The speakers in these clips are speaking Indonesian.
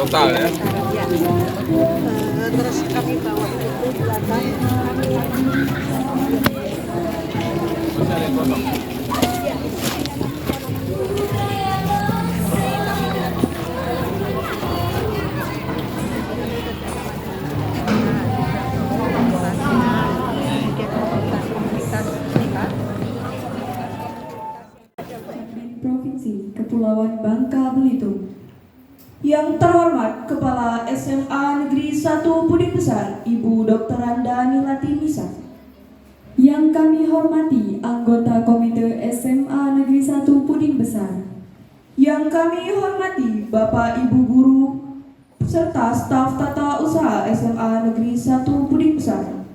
Total ya. Ya. Terus kami bawa itu belakang. Masih ada yang kosong. Provinsi Kepulauan Bangka Belitung. Yang terhormat Kepala SMA Negeri 1 Puding Besar, Ibu Dr. Andani Latinisa. Yang kami hormati anggota Komite SMA Negeri 1 Puding Besar. Yang kami hormati Bapak Ibu Guru serta staf tata usaha SMA Negeri 1 Puding Besar.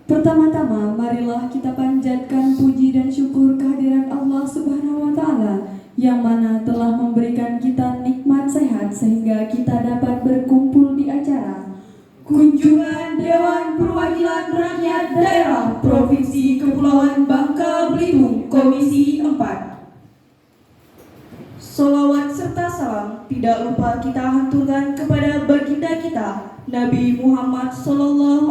Pertama-tama, marilah kita panjatkan puji dan syukur kehadiran Allah Subhanahu wa Ta'ala yang mana telah memberikan kita nikmat sehat sehingga kita dapat berkumpul di acara Kunjungan Dewan Perwakilan Rakyat Daerah Provinsi Kepulauan Bangka Belitung Komisi 4. Salawat serta salam tidak lupa kita haturkan kepada baginda kita Nabi Muhammad SAW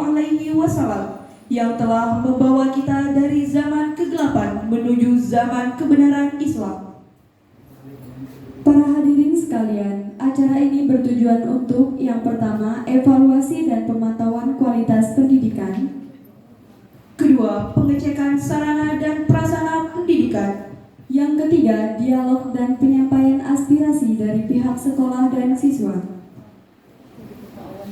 yang telah membawa kita dari zaman kegelapan menuju zaman kebenaran Islam. Para hadirin sekalian, acara ini bertujuan untuk yang pertama, evaluasi dan pemantauan kualitas pendidikan. Kedua, pengecekan sarana dan prasarana pendidikan. Yang ketiga, dialog dan penyampaian aspirasi dari pihak sekolah dan siswa.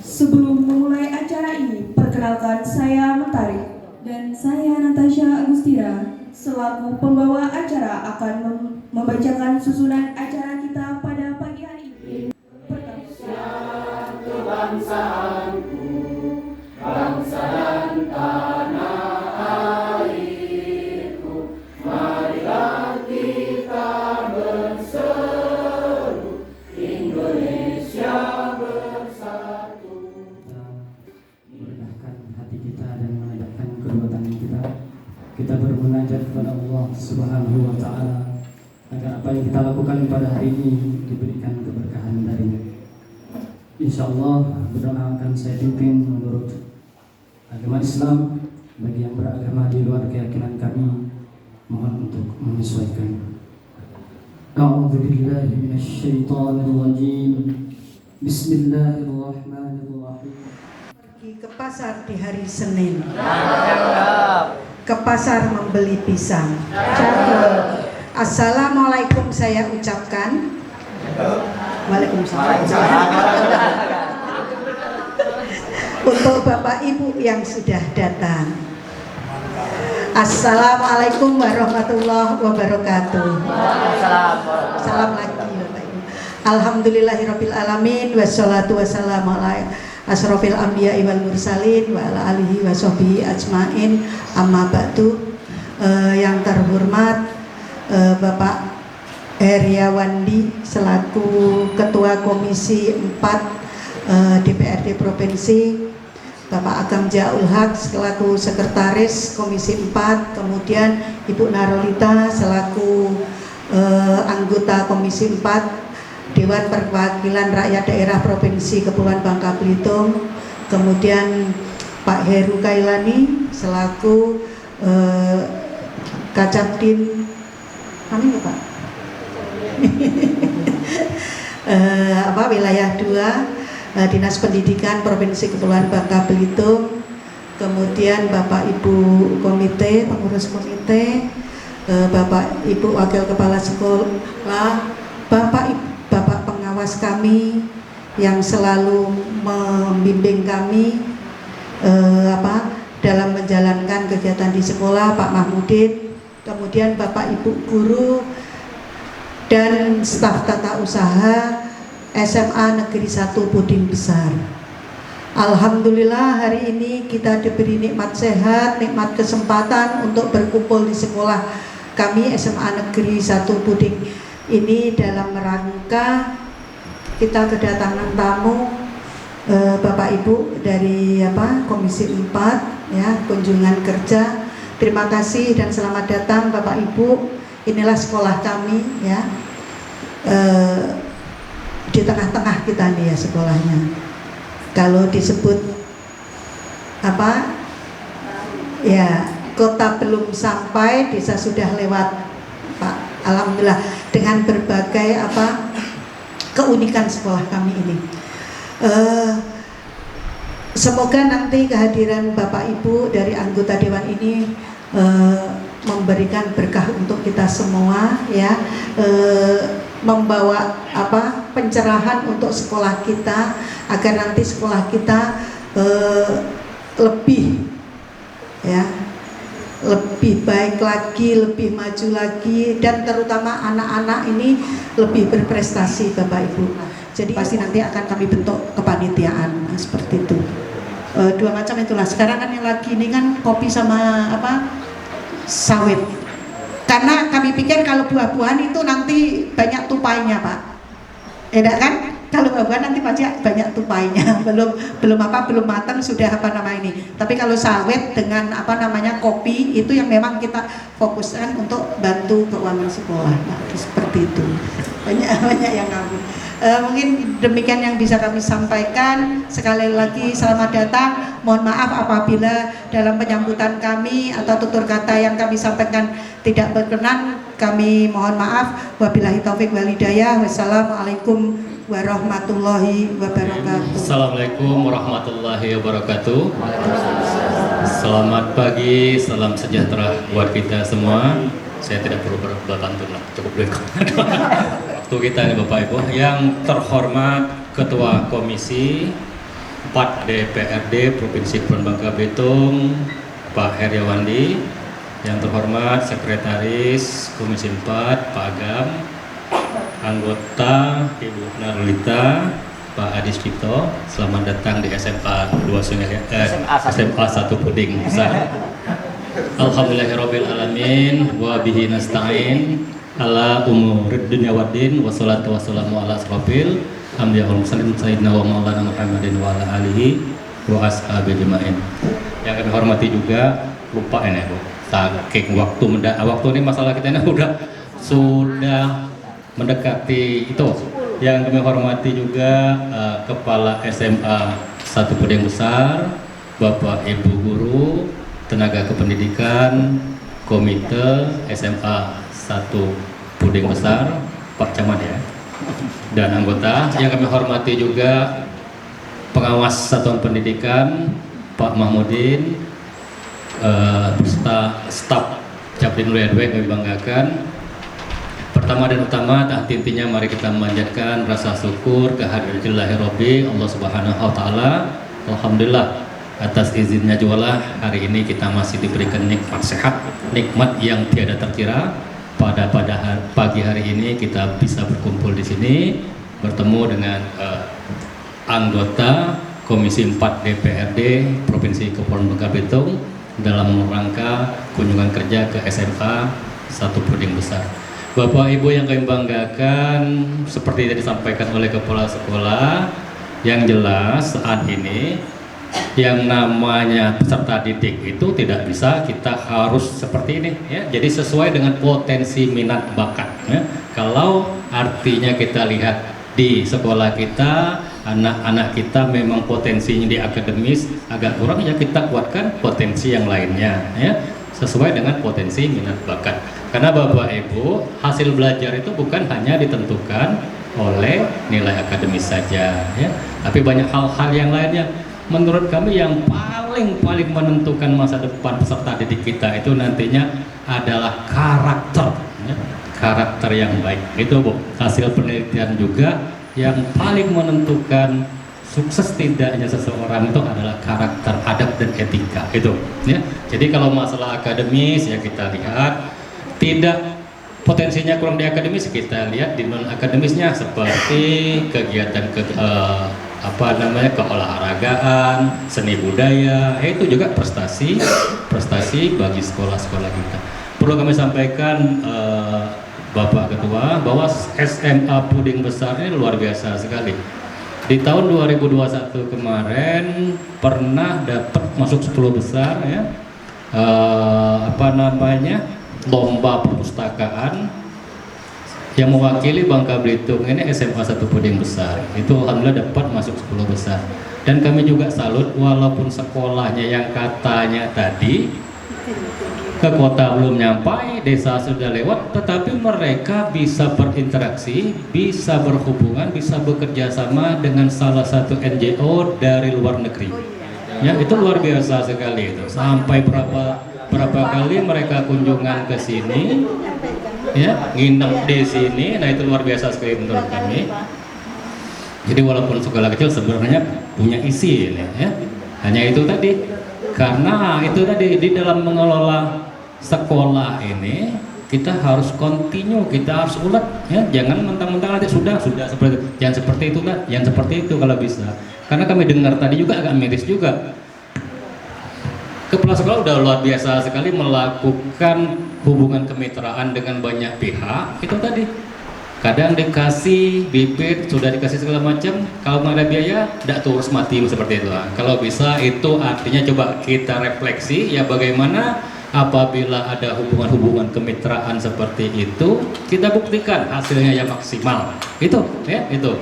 Sebelum memulai acara ini, perkenalkan saya Mentari dan saya Natasha Agustira selaku pembawa acara akan membacakan susunan acara kita pada pagi hari ini. Kebangsaanku, bangsa dan tanah airku, marilah kita berseru, Indonesia bersatu. Merdahkan hati kita dan menegakkan kedua tangan kita. Kita bermunajat kepada Allah Subhanahu wa Ta'ala agar apa yang kita lakukan pada hari ini diberikan keberkahan darinya. Insyaallah berdoa akan saya pimpin menurut agama Islam. Bagi yang beragama di luar keyakinan kami, mohon untuk menyesuaikan. A'udzu billahi minasyaitonir rajim. Bismillahirrahmanirrahim. Pergi ke pasar di hari Senin. Ke pasar membeli pisang. Assalamualaikum saya ucapkan. Waalaikumsalam. Untuk Bapak Ibu yang sudah datang. Assalamualaikum warahmatullahi wabarakatuh. Salam lagi Bapak Ibu. Alhamdulillahirabbil alamin wassalatu wassalamu ala asrofil anbiya wal mursalin wa ala alihi wa sahbihi ajmain, amma ba'du. Yang terhormat Bapak Heriawandi selaku Ketua Komisi 4 DPRD Provinsi, Bapak Agam Jaul Haq selaku Sekretaris Komisi 4, kemudian Ibu Narolita selaku anggota Komisi 4 Dewan Perwakilan Rakyat Daerah Provinsi Kepulauan Bangka Belitung, kemudian Pak Heru Kailani selaku Kacamdin mana ya Pak? Wilayah 2 Dinas Pendidikan Provinsi Kepulauan Bangka Belitung, kemudian Bapak Ibu Komite, pengurus komite, Bapak Ibu Wakil Kepala Sekolah, Bapak pengawas kami yang selalu membimbing kami dalam menjalankan kegiatan di sekolah, Pak Mahmudin, kemudian Bapak Ibu guru dan staf tata usaha SMA Negeri 1 Puding Besar. Alhamdulillah hari ini kita diberi nikmat sehat, nikmat kesempatan untuk berkumpul di sekolah kami SMA Negeri 1 Puding ini dalam rangka kita kedatangan tamu Bapak Ibu dari Komisi 4 ya, kunjungan kerja. Terima kasih dan selamat datang Bapak Ibu. Inilah sekolah kami ya. di tengah-tengah kita nih ya sekolahnya. Kalau disebut apa ya, kota belum sampai, desa sudah lewat, Pak. Alhamdulillah dengan berbagai keunikan sekolah kami ini. Semoga nanti kehadiran Bapak Ibu dari anggota Dewan ini memberikan berkah untuk kita semua ya, membawa pencerahan untuk sekolah kita, agar nanti sekolah kita lebih ya, lebih baik lagi, lebih maju lagi, dan terutama anak-anak ini lebih berprestasi Bapak Ibu. Jadi pasti nanti akan kami bentuk kepanitiaan seperti itu. Dua macam itulah. Sekarang kan yang lagi ini kan kopi sama sawit. Karena kami pikir kalau buah-buahan itu nanti banyak tupainya, Pak. Enak kan? Kalau buah-buahan nanti pasti banyak tupainya. belum matang sudah ini. Tapi kalau sawit dengan kopi itu yang memang kita fokuskan untuk bantu keuangan sekolah. Nah, seperti itu. Banyak yang kami. Mungkin demikian yang bisa kami sampaikan. Sekali lagi selamat datang. Mohon maaf apabila dalam penyambutan kami atau tutur kata yang kami sampaikan tidak berkenan. Kami mohon maaf. Wabillahi taufik wal hidayah. Wassalamualaikum warahmatullahi wabarakatuh. Assalamualaikum warahmatullahi wabarakatuh. Selamat pagi, salam sejahtera buat kita semua. Saya tidak perlu berpantun lah, cukup dulu waktu kita ini Bapak Ibu. Yang terhormat Ketua Komisi 4 DPRD Provinsi Kepulauan Bangka Belitung Pak Heriawandi, yang terhormat Sekretaris Komisi 4 Pak Agam, anggota Ibu Narulita, Pak Adi Cipto, selamat datang di SMA 1 Puding Besar. Alhamdulillahirabbil alamin wa bihi nasta'in ala umurid dunya waddin, wassalatu wassalamu ala asrofil anbiya wal mursalin sayyidina wa maulana Muhammadin wa ala alihi wa ashabihi ajmain. Yang kami hormati juga, lupa ini Bu, saking waktu ini masalah kita ini sudah mendekati itu. Yang kami hormati juga Kepala SMA 1 Puding Besar, Bapak Ibu Guru, tenaga kependidikan, Komite SMA 1 Puding Besar, Pak Camat ya, dan anggota. Yang kami hormati juga pengawas satuan pendidikan, Pak Mahmudin, beserta staf Capdin Mulia 2 yang kami banggakan. Pertama dan utama, tak intinya mari kita memanjatkan rasa syukur kehadiran Rabbi Allah Subhanahu wa taala. Alhamdulillah atas izinnya jualah hari ini kita masih diberikan nikmat sehat, nikmat yang tiada terkira. Pada pagi hari ini kita bisa berkumpul di sini, bertemu dengan anggota Komisi 4 DPRD Provinsi Kepulauan Bangka Belitung dalam rangka kunjungan kerja ke SMA 1 Puding Besar. Bapak Ibu yang kami banggakan, seperti yang disampaikan oleh Kepala Sekolah, yang jelas saat ini yang namanya peserta didik itu tidak bisa kita harus seperti ini ya. Jadi sesuai dengan potensi minat bakat ya. Kalau artinya kita lihat di sekolah kita, anak-anak kita memang potensinya di akademis agak kurang, ya kita kuatkan potensi yang lainnya ya, sesuai dengan potensi minat bakat. Karena Bapak Ibu, hasil belajar itu bukan hanya ditentukan oleh nilai akademis saja ya, tapi banyak hal-hal yang lainnya. Menurut kami yang paling menentukan masa depan peserta didik kita itu nantinya adalah karakter ya. Karakter yang baik itu Bu, hasil penelitian juga yang paling menentukan sukses tidaknya seseorang itu adalah karakter, adab dan etika itu ya. Jadi kalau masalah akademis ya kita lihat tidak potensinya kurang di akademis, kita lihat di non akademisnya seperti kegiatan keolahragaan, seni budaya, itu juga prestasi bagi sekolah-sekolah kita. Perlu kami sampaikan Bapak Ketua bahwa SMA Puding Besar ini luar biasa sekali. Di tahun 2021 kemarin pernah dapat masuk 10 besar ya, lomba perpustakaan yang mewakili Bangka Belitung ini SMA 1 Puding Besar. Itu alhamdulillah dapat masuk 10 besar. Dan kami juga salut walaupun sekolahnya yang katanya tadi ke kota belum nyampai, desa sudah lewat, tetapi mereka bisa berinteraksi, bisa berhubungan, bisa bekerja sama dengan salah satu NGO dari luar negeri. Ya, itu luar biasa sekali itu. Sampai berapa kali mereka kunjungan ke sini, ya, nginep di sini. Nah, itu luar biasa sekali menurut kami. Jadi walaupun sekolah kecil sebenarnya punya isi ini, ya. Hanya itu tadi, karena itu tadi di dalam mengelola sekolah ini kita harus continue, kita harus ulet, ya. Jangan mentang-mentang nanti sudah seperti itu. Jangan seperti itu kan, jangan seperti itu kalau bisa. Karena kami dengar tadi juga agak miris juga. Kepala sekolah udah luar biasa sekali melakukan hubungan kemitraan dengan banyak pihak. Itu tadi kadang dikasih bibit, sudah dikasih segala macam, kalau nggak ada biaya tidak terus mati seperti itu. Kalau bisa itu artinya coba kita refleksi ya, bagaimana apabila ada hubungan-hubungan kemitraan seperti itu kita buktikan hasilnya yang maksimal. Itu ya, itu.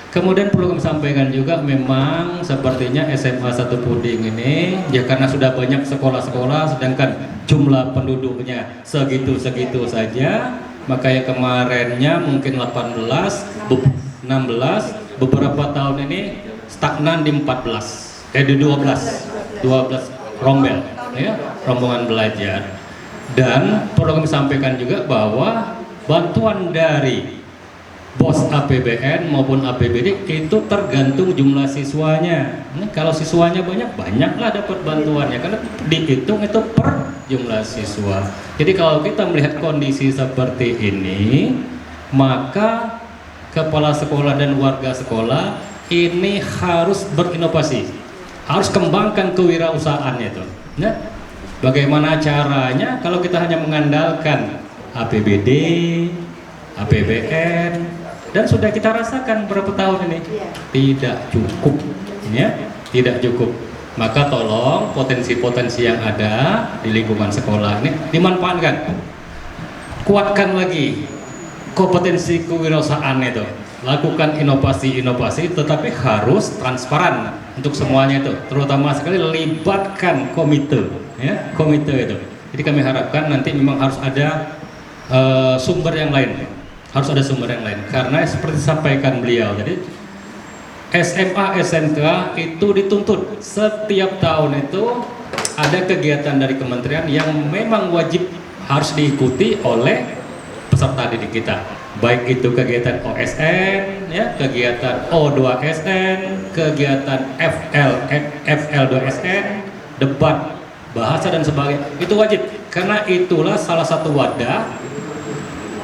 Kemudian perlu kami sampaikan juga, memang sepertinya SMA 1 Puding ini ya karena sudah banyak sekolah-sekolah sedangkan jumlah penduduknya segitu-segitu saja, maka yang kemarinnya mungkin 18, 16, beberapa tahun ini stagnan di 14, di 12 rombel, ya, rombongan belajar. Dan perlu kami sampaikan juga bahwa bantuan dari BOS APBN maupun APBD itu tergantung jumlah siswanya. Kalau siswanya banyak, banyaklah dapat bantuannya karena dihitung itu per jumlah siswa. Jadi kalau kita melihat kondisi seperti ini, maka kepala sekolah dan warga sekolah ini harus berinovasi, harus kembangkan kewirausahaan itu. Ya? Bagaimana caranya kalau kita hanya mengandalkan APBD, APBN, dan sudah kita rasakan berapa tahun ini tidak cukup, ya, tidak cukup. Maka tolong potensi-potensi yang ada di lingkungan sekolah ini dimanfaatkan, kuatkan lagi kompetensi kewirausahaan itu, lakukan inovasi-inovasi, tetapi harus transparan untuk semuanya itu, terutama sekali libatkan komite, ya, komite itu. Jadi kami harapkan nanti memang harus ada sumber yang lain. Harus ada sumber yang lain, karena seperti disampaikan beliau tadi, SMA SMK itu dituntut setiap tahun itu ada kegiatan dari kementerian yang memang wajib harus diikuti oleh peserta didik kita, baik itu kegiatan OSN, ya, kegiatan O2SN, kegiatan FL2SN, debat, bahasa dan sebagainya. Itu wajib, karena itulah salah satu wadah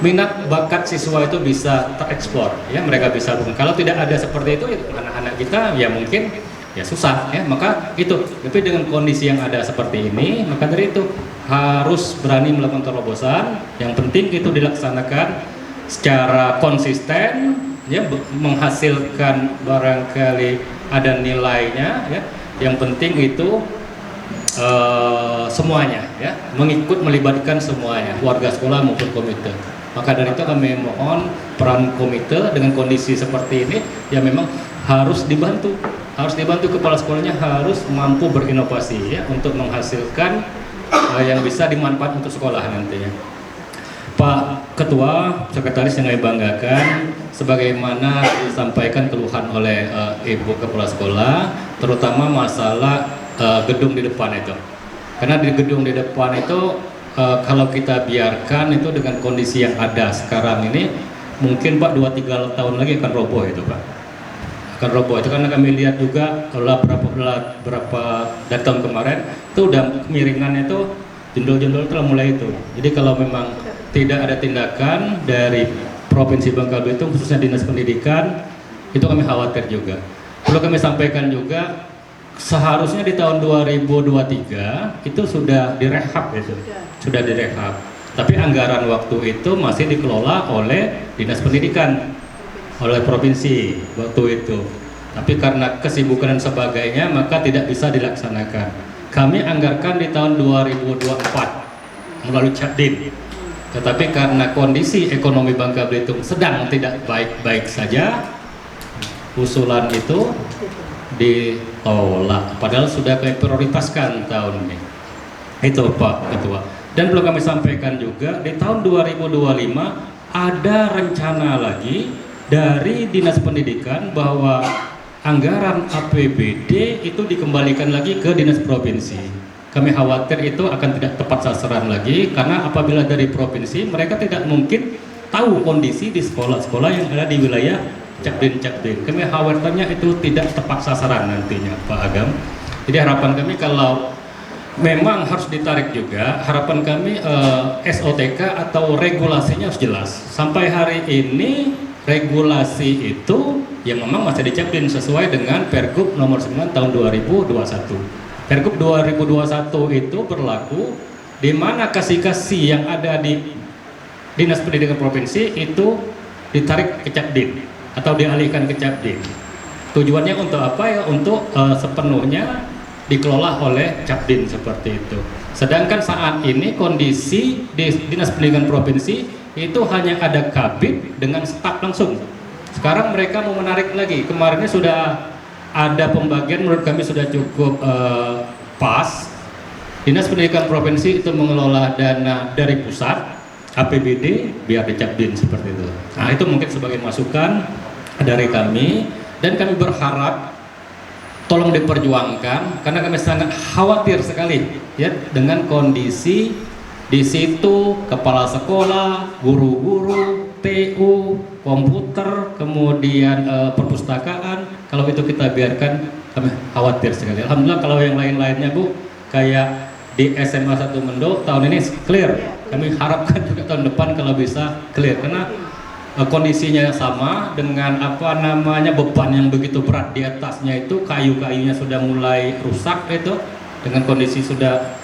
minat bakat siswa itu bisa tereksplor, ya, mereka bisa. Kalau tidak ada seperti itu, anak-anak kita ya mungkin ya susah, ya. Maka itu, tapi dengan kondisi yang ada seperti ini, maka dari itu harus berani melakukan terobosan. Yang penting itu dilaksanakan secara konsisten, ya, menghasilkan barangkali ada nilainya, ya. Yang penting itu semuanya, ya, melibatkan semuanya, warga sekolah maupun komite. Maka dari itu kami mohon peran komite dengan kondisi seperti ini ya memang harus dibantu kepala sekolahnya harus mampu berinovasi, ya, untuk menghasilkan yang bisa dimanfaatkan untuk sekolah nantinya. Pak Ketua, Sekretaris yang kami banggakan, sebagaimana disampaikan keluhan oleh Ibu Kepala Sekolah, terutama masalah gedung di depan itu. Karena di gedung di depan itu kalau kita biarkan itu dengan kondisi yang ada sekarang ini, mungkin Pak 2-3 tahun lagi akan roboh itu, Pak. Akan roboh itu karena kami lihat juga berapa dari tahun kemarin itu udah kemiringan itu, jendol-jendol telah mulai itu. Jadi kalau memang tidak ada tindakan dari Provinsi Bangka Belitung khususnya Dinas Pendidikan, itu kami khawatir juga. Perlu kami sampaikan juga, seharusnya di tahun 2023 itu sudah direhab, ya, sudah direhab. Tapi anggaran waktu itu masih dikelola oleh Dinas Pendidikan, oleh provinsi waktu itu. Tapi karena kesibukan dan sebagainya, maka tidak bisa dilaksanakan. Kami anggarkan di tahun 2024 melalui Cakdin. Tetapi karena kondisi ekonomi Bangka Belitung sedang tidak baik-baik saja, usulan itu ditolak. Padahal sudah kami prioritaskan tahun ini. Itu Pak Ketua. Dan perlu kami sampaikan juga di tahun 2025 ada rencana lagi dari Dinas Pendidikan bahwa anggaran APBD itu dikembalikan lagi ke Dinas Provinsi. Kami khawatir itu akan tidak tepat sasaran lagi, karena apabila dari provinsi mereka tidak mungkin tahu kondisi di sekolah-sekolah yang ada di wilayah Capdin. Kami khawatirnya itu tidak tepat sasaran nantinya Pak Agam. Jadi harapan kami kalau memang harus ditarik juga, harapan kami SOTK atau regulasinya harus jelas. Sampai hari ini regulasi itu yang memang masih dicapin sesuai dengan Pergub nomor 9 tahun 2021. Pergub 2021 itu berlaku di mana kasih-kasih yang ada di Dinas Pendidikan Provinsi itu ditarik ke Capdin atau dialihkan ke Capdin. Tujuannya untuk apa ya? Untuk sepenuhnya dikelola oleh Capdin seperti itu. Sedangkan saat ini kondisi di Dinas Pendidikan Provinsi itu hanya ada kabid dengan staf langsung. Sekarang mereka mau menarik lagi. Kemarinnya sudah ada pembagian, menurut kami sudah cukup pas. Dinas Pendidikan Provinsi itu mengelola dana dari pusat, APBD biar di Capdin seperti itu. Nah itu mungkin sebagai masukan dari kami, dan kami berharap tolong diperjuangkan karena kami sangat khawatir sekali ya dengan kondisi di situ kepala sekolah, guru-guru, TU, komputer, kemudian perpustakaan. Kalau itu kita biarkan, kami khawatir sekali. Alhamdulillah kalau yang lain-lainnya Bu, kayak di SMA 1 Mendo tahun ini clear. Kami harapkan juga tahun depan kalau bisa clear, karena kondisinya sama dengan beban yang begitu berat di atasnya, itu kayu-kayunya sudah mulai rusak itu, dengan kondisi sudah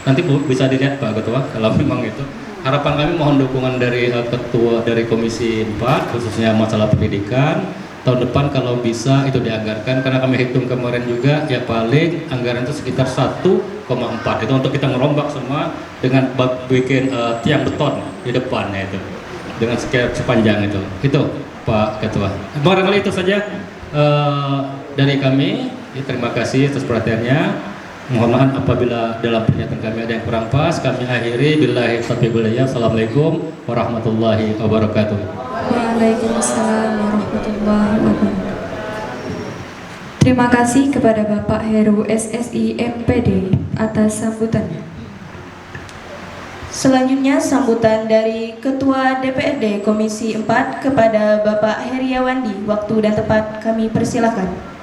nanti bisa dilihat Pak Ketua kalau memang itu. Harapan kami mohon dukungan dari Ketua dari Komisi 4 khususnya masalah pendidikan. Tahun depan kalau bisa itu dianggarkan, karena kami hitung kemarin juga ya paling anggaran itu sekitar 1,4 itu untuk kita merombak semua dengan bikin tiang beton di depannya itu dengan sepanjang itu Pak Ketua. Barangkali itu saja dari kami. Terima kasih atas perhatiannya. Mohon maaf apabila dalam pernyataan kami ada yang kurang pas. Kami akhiri billahi taufiq wal hidayah. Assalamualaikum warahmatullahi wabarakatuh. Waalaikumsalam warahmatullahi wabarakatuh. Terima kasih kepada Bapak Heru SSI MPD atas sambutannya. Selanjutnya sambutan dari Ketua DPRD Komisi 4 kepada Bapak Heriawandi. Waktu dan tempat kami persilakan.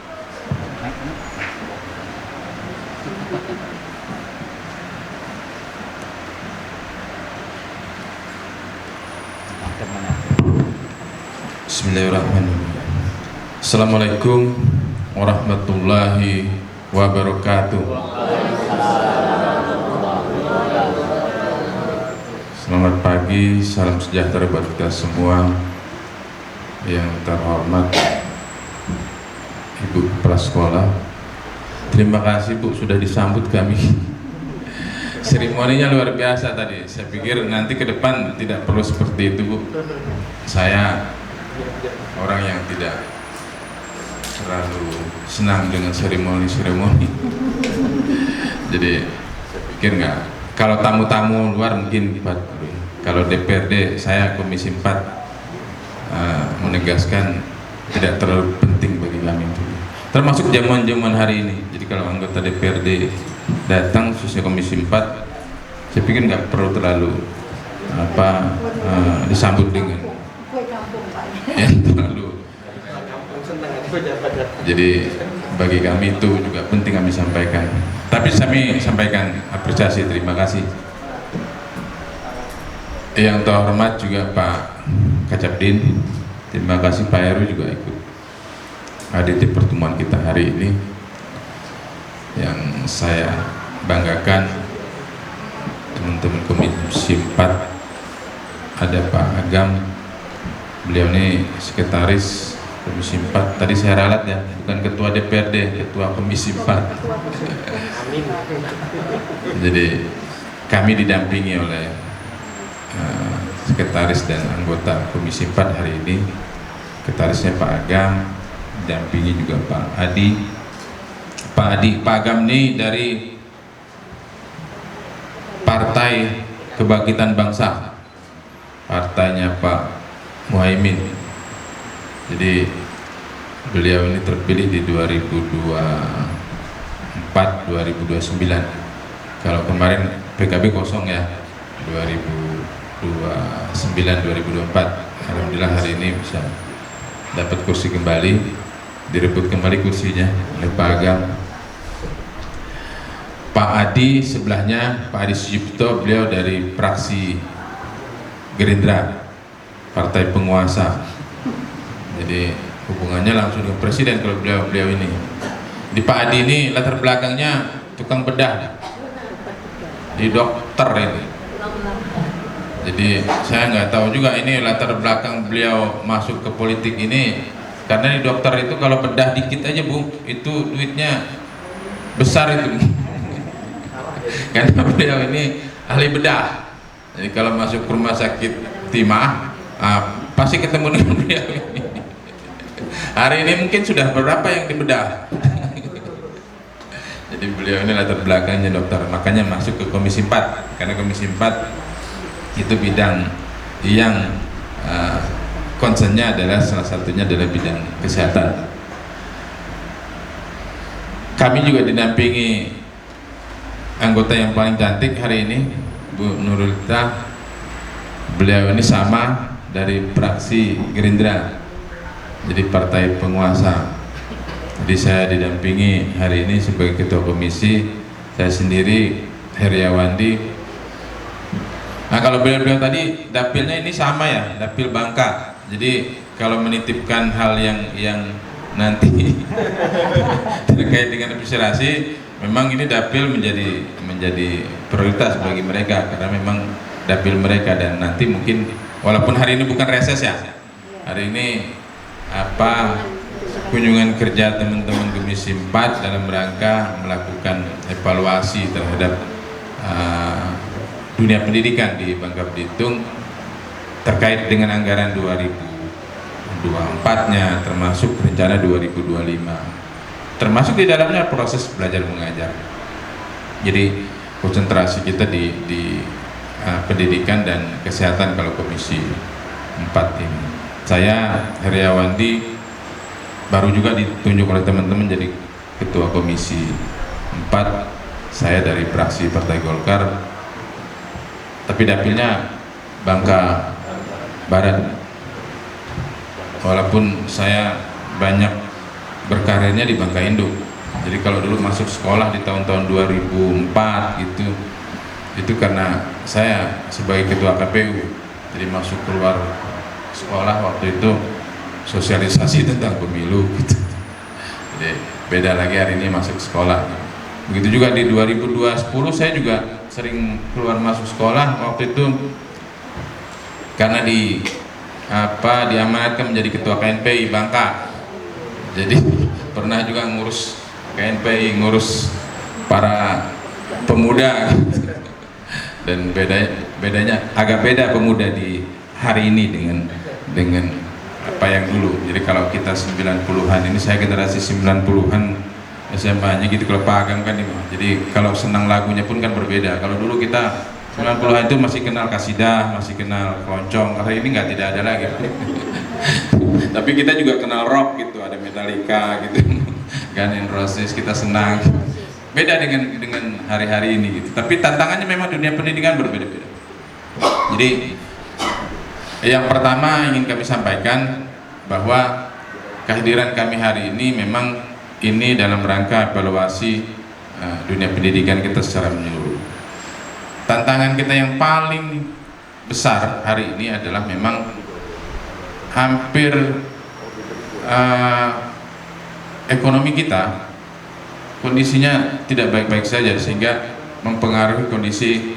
Bismillahirrahmanirrahim. Assalamualaikum warahmatullahi wabarakatuh. Selamat pagi, salam sejahtera buat kita semua. Yang terhormat Ibu Kepala Sekolah, terima kasih Bu sudah disambut kami. Seremoninya luar biasa tadi. Saya pikir nanti ke depan tidak perlu seperti itu Bu. Saya orang yang tidak terlalu senang dengan seremoni. Jadi saya pikir nggak. Kalau tamu-tamu luar mungkin Pak. Kalau DPRD saya Komisi 4 menegaskan tidak terlalu penting bagi kami. Termasuk zaman-zaman hari ini. Jadi kalau anggota DPRD datang khususnya Komisi 4, saya pikir nggak perlu terlalu disambut dengan yang terlalu. Jadi bagi kami itu juga penting kami sampaikan. Tapi kami sampaikan apresiasi, terima kasih. Yang terhormat juga Pak Kacapdin, terima kasih Pak Heru juga ikut hadir di pertemuan kita hari ini. Yang saya banggakan teman-teman Komisi 4 ada Pak Agam, beliau ini sekretaris Komisi 4. Tadi saya ralat ya, bukan ketua DPRD, ketua Komisi 4. Jadi kami didampingi oleh sekretaris dan anggota Komisi 4 hari ini. Sekretarisnya Pak Agam, dampingi juga Pak Adi. Pak Agam ini dari Partai Kebangkitan Bangsa, partainya Pak Muhaimin. Jadi beliau ini terpilih di 2024-2029. Kalau kemarin PKB kosong ya, 2029-2024. Alhamdulillah hari ini bisa dapat kursi kembali, direbut kembali kursinya oleh Pak Agam. Pak Adi sebelahnya, Pak Adi Sucipto, beliau dari fraksi Gerindra, partai penguasa. Jadi hubungannya langsung dengan presiden kalau beliau ini. Di Pak Adi ini latar belakangnya tukang bedah, di dokter ini. Jadi saya nggak tahu juga ini latar belakang beliau masuk ke politik ini, karena di dokter itu kalau bedah dikit aja Bu, itu duitnya besar itu. Karena beliau ini ahli bedah. Jadi kalau masuk ke rumah sakit Timah, pasti ketemu dengan beliau ini. Hari ini mungkin sudah beberapa yang dibedah. Jadi beliau ini latar belakangnya dokter, makanya masuk ke Komisi 4, karena Komisi 4 itu bidang yang concernnya adalah salah satunya adalah bidang kesehatan. Kami juga didampingi anggota yang paling cantik hari ini, Bu Nurulita. Beliau ini sama dari fraksi Gerindra, jadi partai penguasa. Jadi saya didampingi hari ini sebagai ketua komisi, saya sendiri Heriawandi. Nah kalau beliau tadi dapilnya ini sama ya, dapil Bangka. Jadi kalau menitipkan hal yang nanti terkait dengan administrasi, memang ini dapil menjadi prioritas bagi mereka, karena memang dapil mereka. Dan nanti mungkin walaupun hari ini bukan reses ya, hari ini kunjungan kerja teman-teman Komisi 4 dalam rangka melakukan evaluasi terhadap dunia pendidikan di Bangka Belitung terkait dengan anggaran 2024-nya, termasuk rencana 2025, termasuk di dalamnya proses belajar mengajar. Jadi konsentrasi kita di pendidikan dan kesehatan kalau Komisi 4 ini. Saya Heriawandi baru juga ditunjuk oleh teman-teman jadi ketua Komisi 4. Saya dari fraksi Partai Golkar, tapi dapilnya Bangka Barat. Walaupun saya banyak berkarirnya di Bangka Induk. Jadi kalau dulu masuk sekolah di tahun-tahun 2004 itu karena saya sebagai ketua KPU, jadi masuk keluar sekolah waktu itu sosialisasi tentang pemilu gitu. Jadi beda lagi hari ini masuk sekolah. Begitu juga di 2010 saya juga sering keluar masuk sekolah waktu itu, karena diamanatkan menjadi ketua KNPI Bangka. Jadi pernah juga ngurus KNPI, ngurus para pemuda. Dan bedanya agak beda pemuda di hari ini dengan apa yang dulu. Jadi kalau kita 90-an, ini saya generasi 90-an SMA-nya gitu. Kalau Pak Agam kan ini, jadi kalau senang lagunya pun kan berbeda. Kalau dulu kita 90-an itu masih kenal kasidah, masih kenal keroncong. Hari ini tidak ada lagi. Tapi kita juga kenal rock gitu, ada Metallica gitu, Guns N' Roses, kita senang. Beda dengan hari-hari ini gitu. Tapi tantangannya memang dunia pendidikan berbeda-beda. Jadi yang pertama ingin kami sampaikan bahwa kehadiran kami hari ini memang ini dalam rangka evaluasi dunia pendidikan kita secara menyeluruh. Tantangan kita yang paling besar hari ini adalah memang hampir ekonomi kita kondisinya tidak baik-baik saja, sehingga mempengaruhi kondisi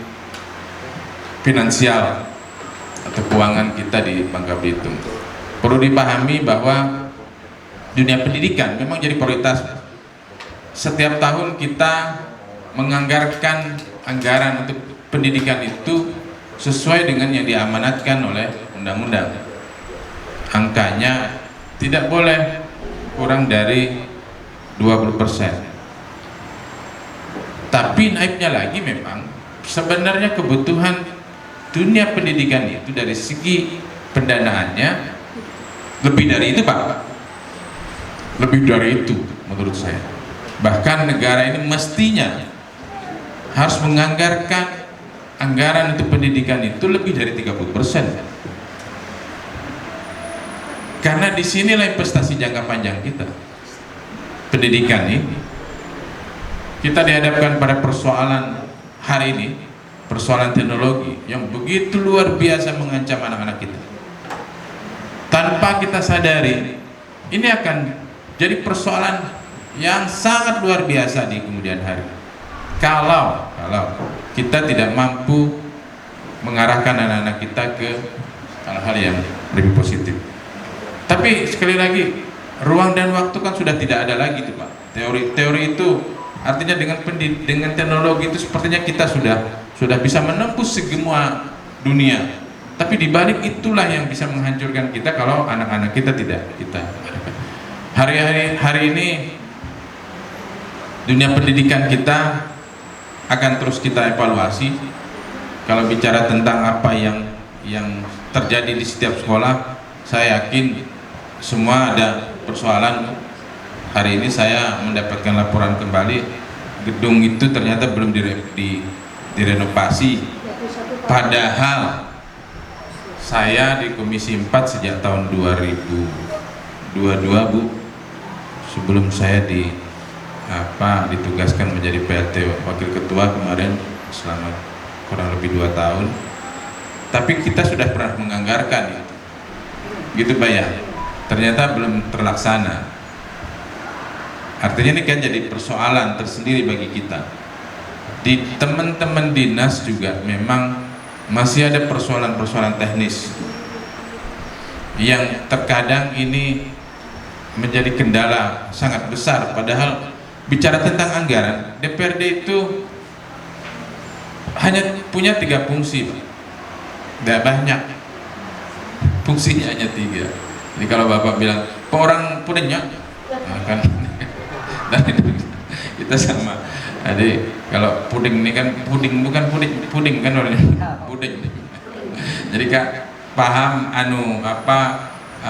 finansial atau keuangan kita di Bangka Belitung. Perlu dipahami bahwa dunia pendidikan memang jadi prioritas. Setiap tahun kita menganggarkan anggaran untuk pendidikan itu sesuai dengan yang diamanatkan oleh undang-undang. Angkanya tidak boleh kurang dari 20%. Tapi naiknya lagi memang sebenarnya kebutuhan dunia pendidikan itu dari segi pendanaannya lebih dari itu, Pak. Lebih dari itu menurut saya. Bahkan negara ini mestinya harus menganggarkan anggaran untuk pendidikan itu lebih dari 30%. Karena disinilah investasi jangka panjang kita. Pendidikan ini. Kita dihadapkan pada persoalan hari ini, persoalan teknologi yang begitu luar biasa mengancam anak-anak kita. Tanpa kita sadari, ini akan jadi persoalan yang sangat luar biasa di kemudian hari. Kalau kita tidak mampu mengarahkan anak-anak kita ke hal-hal yang lebih positif. Tapi sekali lagi, ruang dan waktu kan sudah tidak ada lagi tuh, Pak. Teori itu artinya dengan teknologi itu sepertinya kita sudah bisa menembus semua dunia. Tapi dibalik itulah yang bisa menghancurkan kita kalau anak-anak kita tidak kita. Hari ini dunia pendidikan kita akan terus kita evaluasi. Kalau bicara tentang apa yang terjadi di setiap sekolah, saya yakin semua ada persoalan. Hari ini saya mendapatkan laporan kembali, gedung itu ternyata belum direnovasi. Padahal saya di Komisi 4 sejak tahun 2022, Bu, sebelum saya ditugaskan menjadi PLT Wakil Ketua kemarin selama kurang lebih 2 tahun. Tapi kita sudah pernah menganggarkan itu, gitu Pak ya. Ternyata belum terlaksana. Artinya ini kan jadi persoalan tersendiri bagi kita. Di teman-teman dinas juga memang masih ada persoalan-persoalan teknis yang terkadang ini menjadi kendala sangat besar. Padahal bicara tentang anggaran, DPRD itu hanya punya 3 fungsi, tidak banyak, fungsinya hanya 3. Jadi kalau Bapak bilang orang pudingnya, nah kan kita sama. Jadi kalau puding ini kan puding bukan puding kan orangnya puding. Jadi Kak paham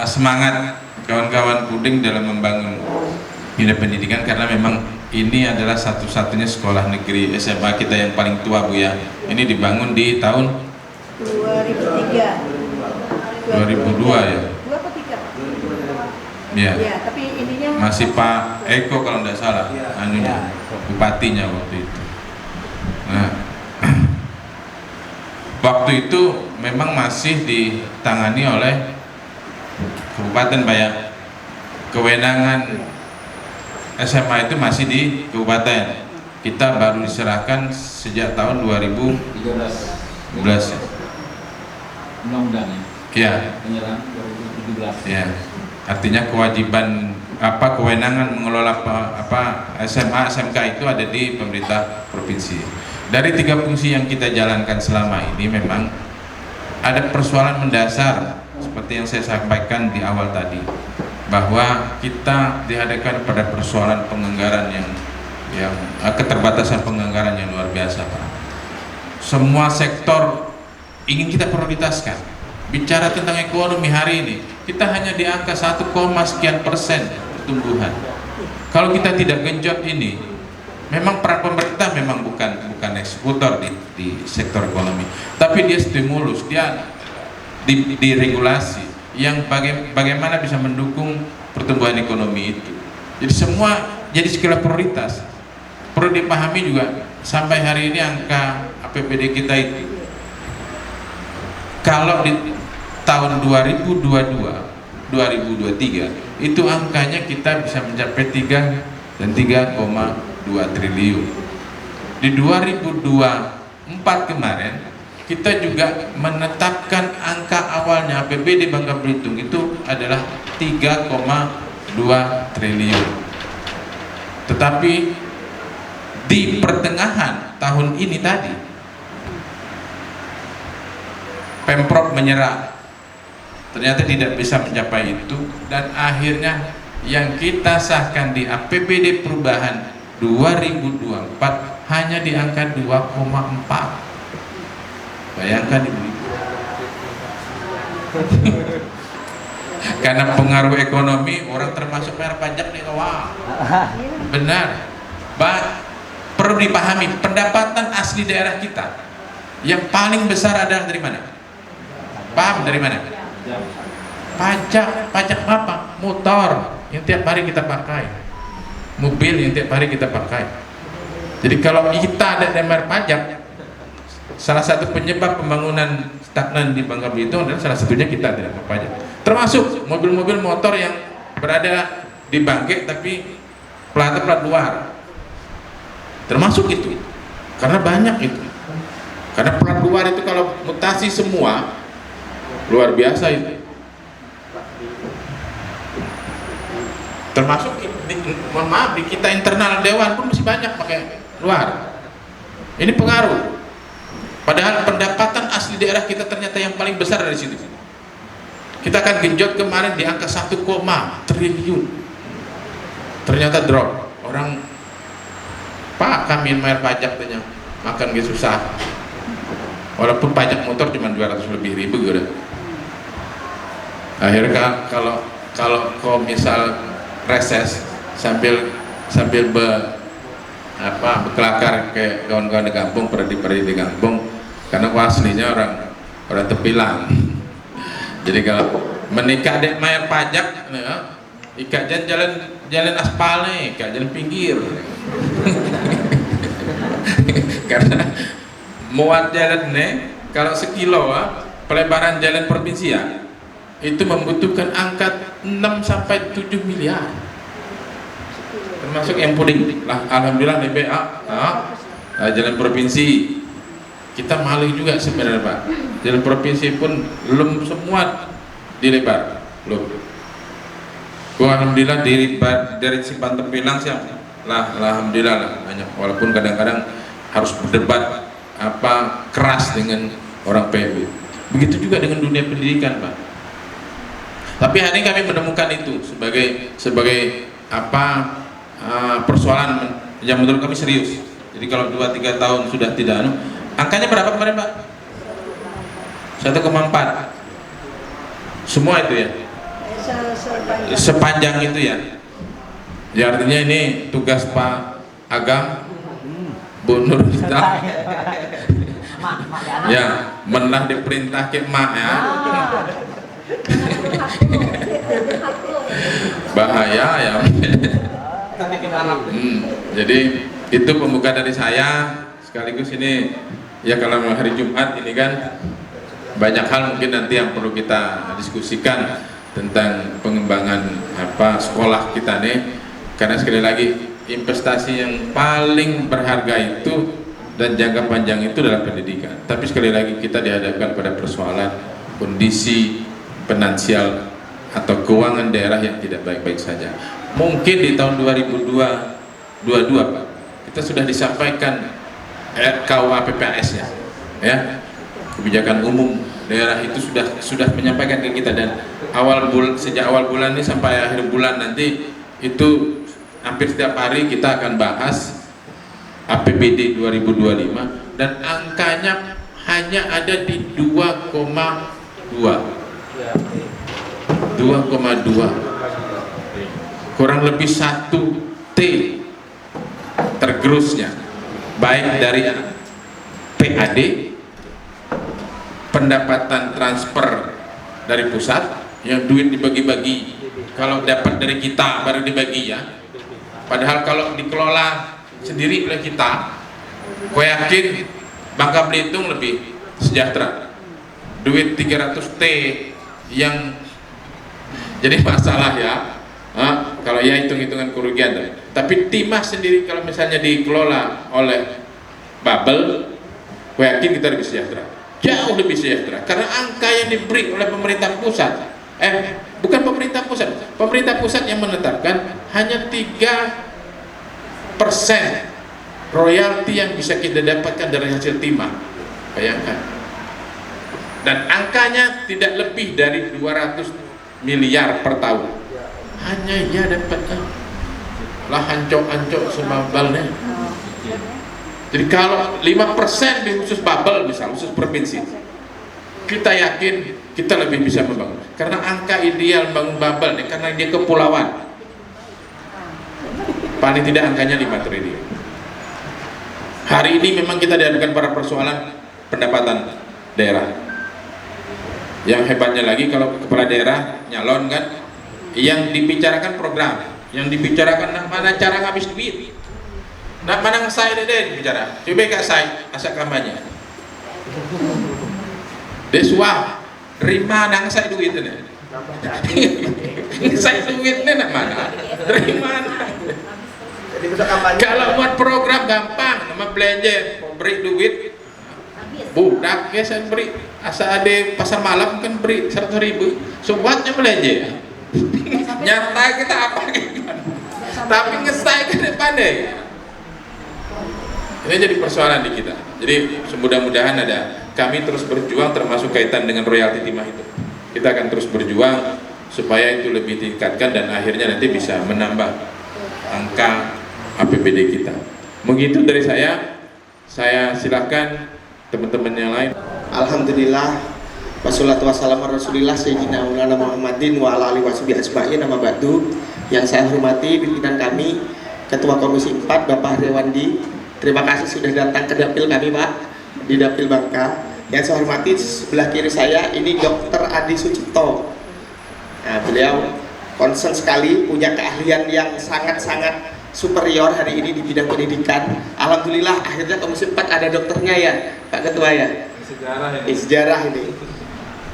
semangat kawan-kawan puding dalam membangun dunia pendidikan, karena memang ini adalah satu-satunya sekolah negeri SMA kita yang paling tua, Bu ya. Ini dibangun di tahun 2002 ya. 2 atau 3? Ya. Ya, tapi ininya masih Pak Eko kalau tidak salah, anunya, bupatinya waktu itu. Nah, waktu itu memang masih ditangani oleh kabupaten, Pak ya. Kewenangan SMA itu masih di kabupaten. Kita baru diserahkan sejak tahun 2013 ya. Undang-undang ya. Penyerahan 2017. Ya. Artinya kewajiban kewenangan mengelola SMA SMK itu ada di pemerintah provinsi. Dari 3 fungsi yang kita jalankan selama ini memang ada persoalan mendasar seperti yang saya sampaikan di awal tadi, bahwa kita dihadapkan pada persoalan penganggaran yang keterbatasan penganggaran yang luar biasa, Pak. Semua sektor ingin kita prioritaskan. Bicara tentang ekonomi hari ini, kita hanya di angka 1, sekian persen pertumbuhan. Kalau kita tidak genjot ini, memang peran pemerintah memang bukan eksekutor di sektor ekonomi, tapi dia stimulus, dia diregulasi yang bagaimana bisa mendukung pertumbuhan ekonomi itu. Jadi semua jadi skala prioritas. Perlu dipahami juga sampai hari ini angka APBD kita itu, kalau di tahun 2023 itu angkanya kita bisa mencapai 3 dan 3,2 triliun. Di 2024 kemarin kita juga menetapkan angka awalnya APBD Bangka Belitung itu adalah 3,2 triliun. Tetapi di pertengahan tahun ini tadi Pemprov menyerah, ternyata tidak bisa mencapai itu, dan akhirnya yang kita sahkan di APBD perubahan 2024 hanya di angka 2,4. Bayangkan Ibu. Karena pengaruh ekonomi, orang termasuk bayar pajak nih, wah benar. Perlu dipahami, pendapatan asli daerah kita yang paling besar adalah dari mana? Paham dari mana? Pajak apa? Motor yang tiap hari kita pakai, mobil yang tiap hari kita pakai. Jadi kalau kita ada bayar pajak, salah satu penyebab pembangunan stagnan di Bangka Belitung adalah salah satunya kita tidak bayar pajak. Termasuk mobil-mobil motor yang berada di Bangke tapi plat luar, termasuk itu, karena banyak itu. Karena plat luar itu kalau mutasi semua luar biasa itu. Termasuk mohon maaf, di kita internal dewan pun masih banyak pakai luar. Ini pengaruh. Padahal pendapatan asli daerah kita ternyata yang paling besar dari situ. Kita akan genjot kemarin di angka 1, triliun. Ternyata drop. Orang, Pak, kami bayar pajak tanya, makan gitu susah. Walaupun pajak motor cuma 200 lebih ribu gitu. Akhirnya kalau misal reses sambil berkelakar ke kawan-kawan di kampung, perdi-perdi di kampung, karena aslinya orang Tepilang. Jadi kalau menikah dek bayar pajak, ikat jalan aspal nih, ikat jalan pinggir. Karena muat jalan nih, kalau sekilo pelebaran jalan provinsi itu membutuhkan angka 6 sampai 7 miliar. Termasuk yang paling alhamdulillah DBA jalan provinsi kita malu juga sebenarnya Pak. Jalan provinsi pun belum semua dilebar, belum. Alhamdulillah dari Simpang Tempilang alhamdulillah lah banyak, walaupun kadang-kadang harus berdebat keras dengan orang PB. Begitu juga dengan dunia pendidikan Pak. Tapi hari ini kami menemukan itu sebagai persoalan yang menurut kami serius. Jadi kalau 2-3 tahun sudah tidak angkanya berapa kemarin Pak? 1,4. Semua itu ya? Sepanjang itu ya? Ya artinya ini tugas Pak Agam, Bu Nur Hita, ya menlah diperintah ke mak ya. Bahaya ya. Jadi itu pembuka dari saya, sekaligus ini ya kalau hari Jumat ini kan banyak hal mungkin nanti yang perlu kita diskusikan tentang pengembangan sekolah kita nih, karena sekali lagi investasi yang paling berharga itu dan jangka panjang itu adalah pendidikan. Tapi sekali lagi kita dihadapkan pada persoalan kondisi finansial atau keuangan daerah yang tidak baik-baik saja. Mungkin di tahun 2022 Pak, kita sudah disampaikan KUA PPAS-nya, ya, kebijakan umum daerah itu sudah menyampaikan ke kita, dan sejak awal bulan ini sampai akhir bulan nanti itu hampir setiap hari kita akan bahas APBD 2025 dan angkanya hanya ada di 2,2, kurang lebih 1 T tergerusnya, baik dari PAD, pendapatan transfer dari pusat yang duit dibagi-bagi, kalau dapat dari kita baru dibagi ya, padahal kalau dikelola sendiri oleh kita, gue yakin Bangka Belitung lebih sejahtera. Duit 300 T yang jadi masalah ya, kalau ya hitung-hitungan kerugian. Tapi timah sendiri kalau misalnya dikelola oleh Babel, gue yakin kita lebih sejahtera, jauh lebih sejahtera, karena angka yang diberi oleh pemerintah pusat, bukan pemerintah pusat yang menetapkan hanya 3% royalti yang bisa kita dapatkan dari hasil timah. Bayangkan. dan angkanya tidak lebih dari 200 miliar per tahun. Hanya ia dapat lah ancok-ancok semambalnya. Jadi kalau 5% di khusus Babel, misal khusus provinsi, kita yakin kita lebih bisa membangun. Karena angka ideal bangun Babel nih, karena dia kepulauan, paling tidak angkanya 5 triliun. Hari ini memang kita dihadapkan pada persoalan pendapatan daerah. Yang hebatnya lagi kalau kepala daerah nyalon kan, yang dibicarakan program, yang dibicarakan mana cara ngabis duit, nah mana ngesai deh bicara, coba gak say, asal kampanye. Deswa, terima nang ngesai duit ini, ngesai duit ini nak mana, terima. Kalau buat program gampang, nama belanja, beri duit, budak ya saya beri, asal ada pasar malam kan beri 100.000, sobatnya belanja, nyata kita apa gitu, tapi ngesai kan pandai. Ini jadi persoalan di kita. Jadi mudah-mudahan ada, kami terus berjuang termasuk kaitan dengan royalti timah itu. Kita akan terus berjuang supaya itu lebih ditingkatkan dan akhirnya nanti bisa menambah angka APBD kita. Begitu dari saya silakan teman-teman yang lain. Alhamdulillah wassalatu wassalamu ala Rasulillah Sayyidina Maulana Muhammadin wa ala alihi washabihi ajma'in. Nama ba'du. Yang saya hormati pimpinan kami Ketua Komisi 4 Bapak Rewandi, terima kasih sudah datang ke dapil kami Pak, di dapil Bangka. Yang saya hormati sebelah kiri saya ini Dr. Adi Sucipto. Nah, beliau concern sekali, punya keahlian yang sangat-sangat superior hari ini di bidang pendidikan. Alhamdulillah akhirnya Komisi 4 ada dokternya ya Pak Ketua ya. Sejarah ini.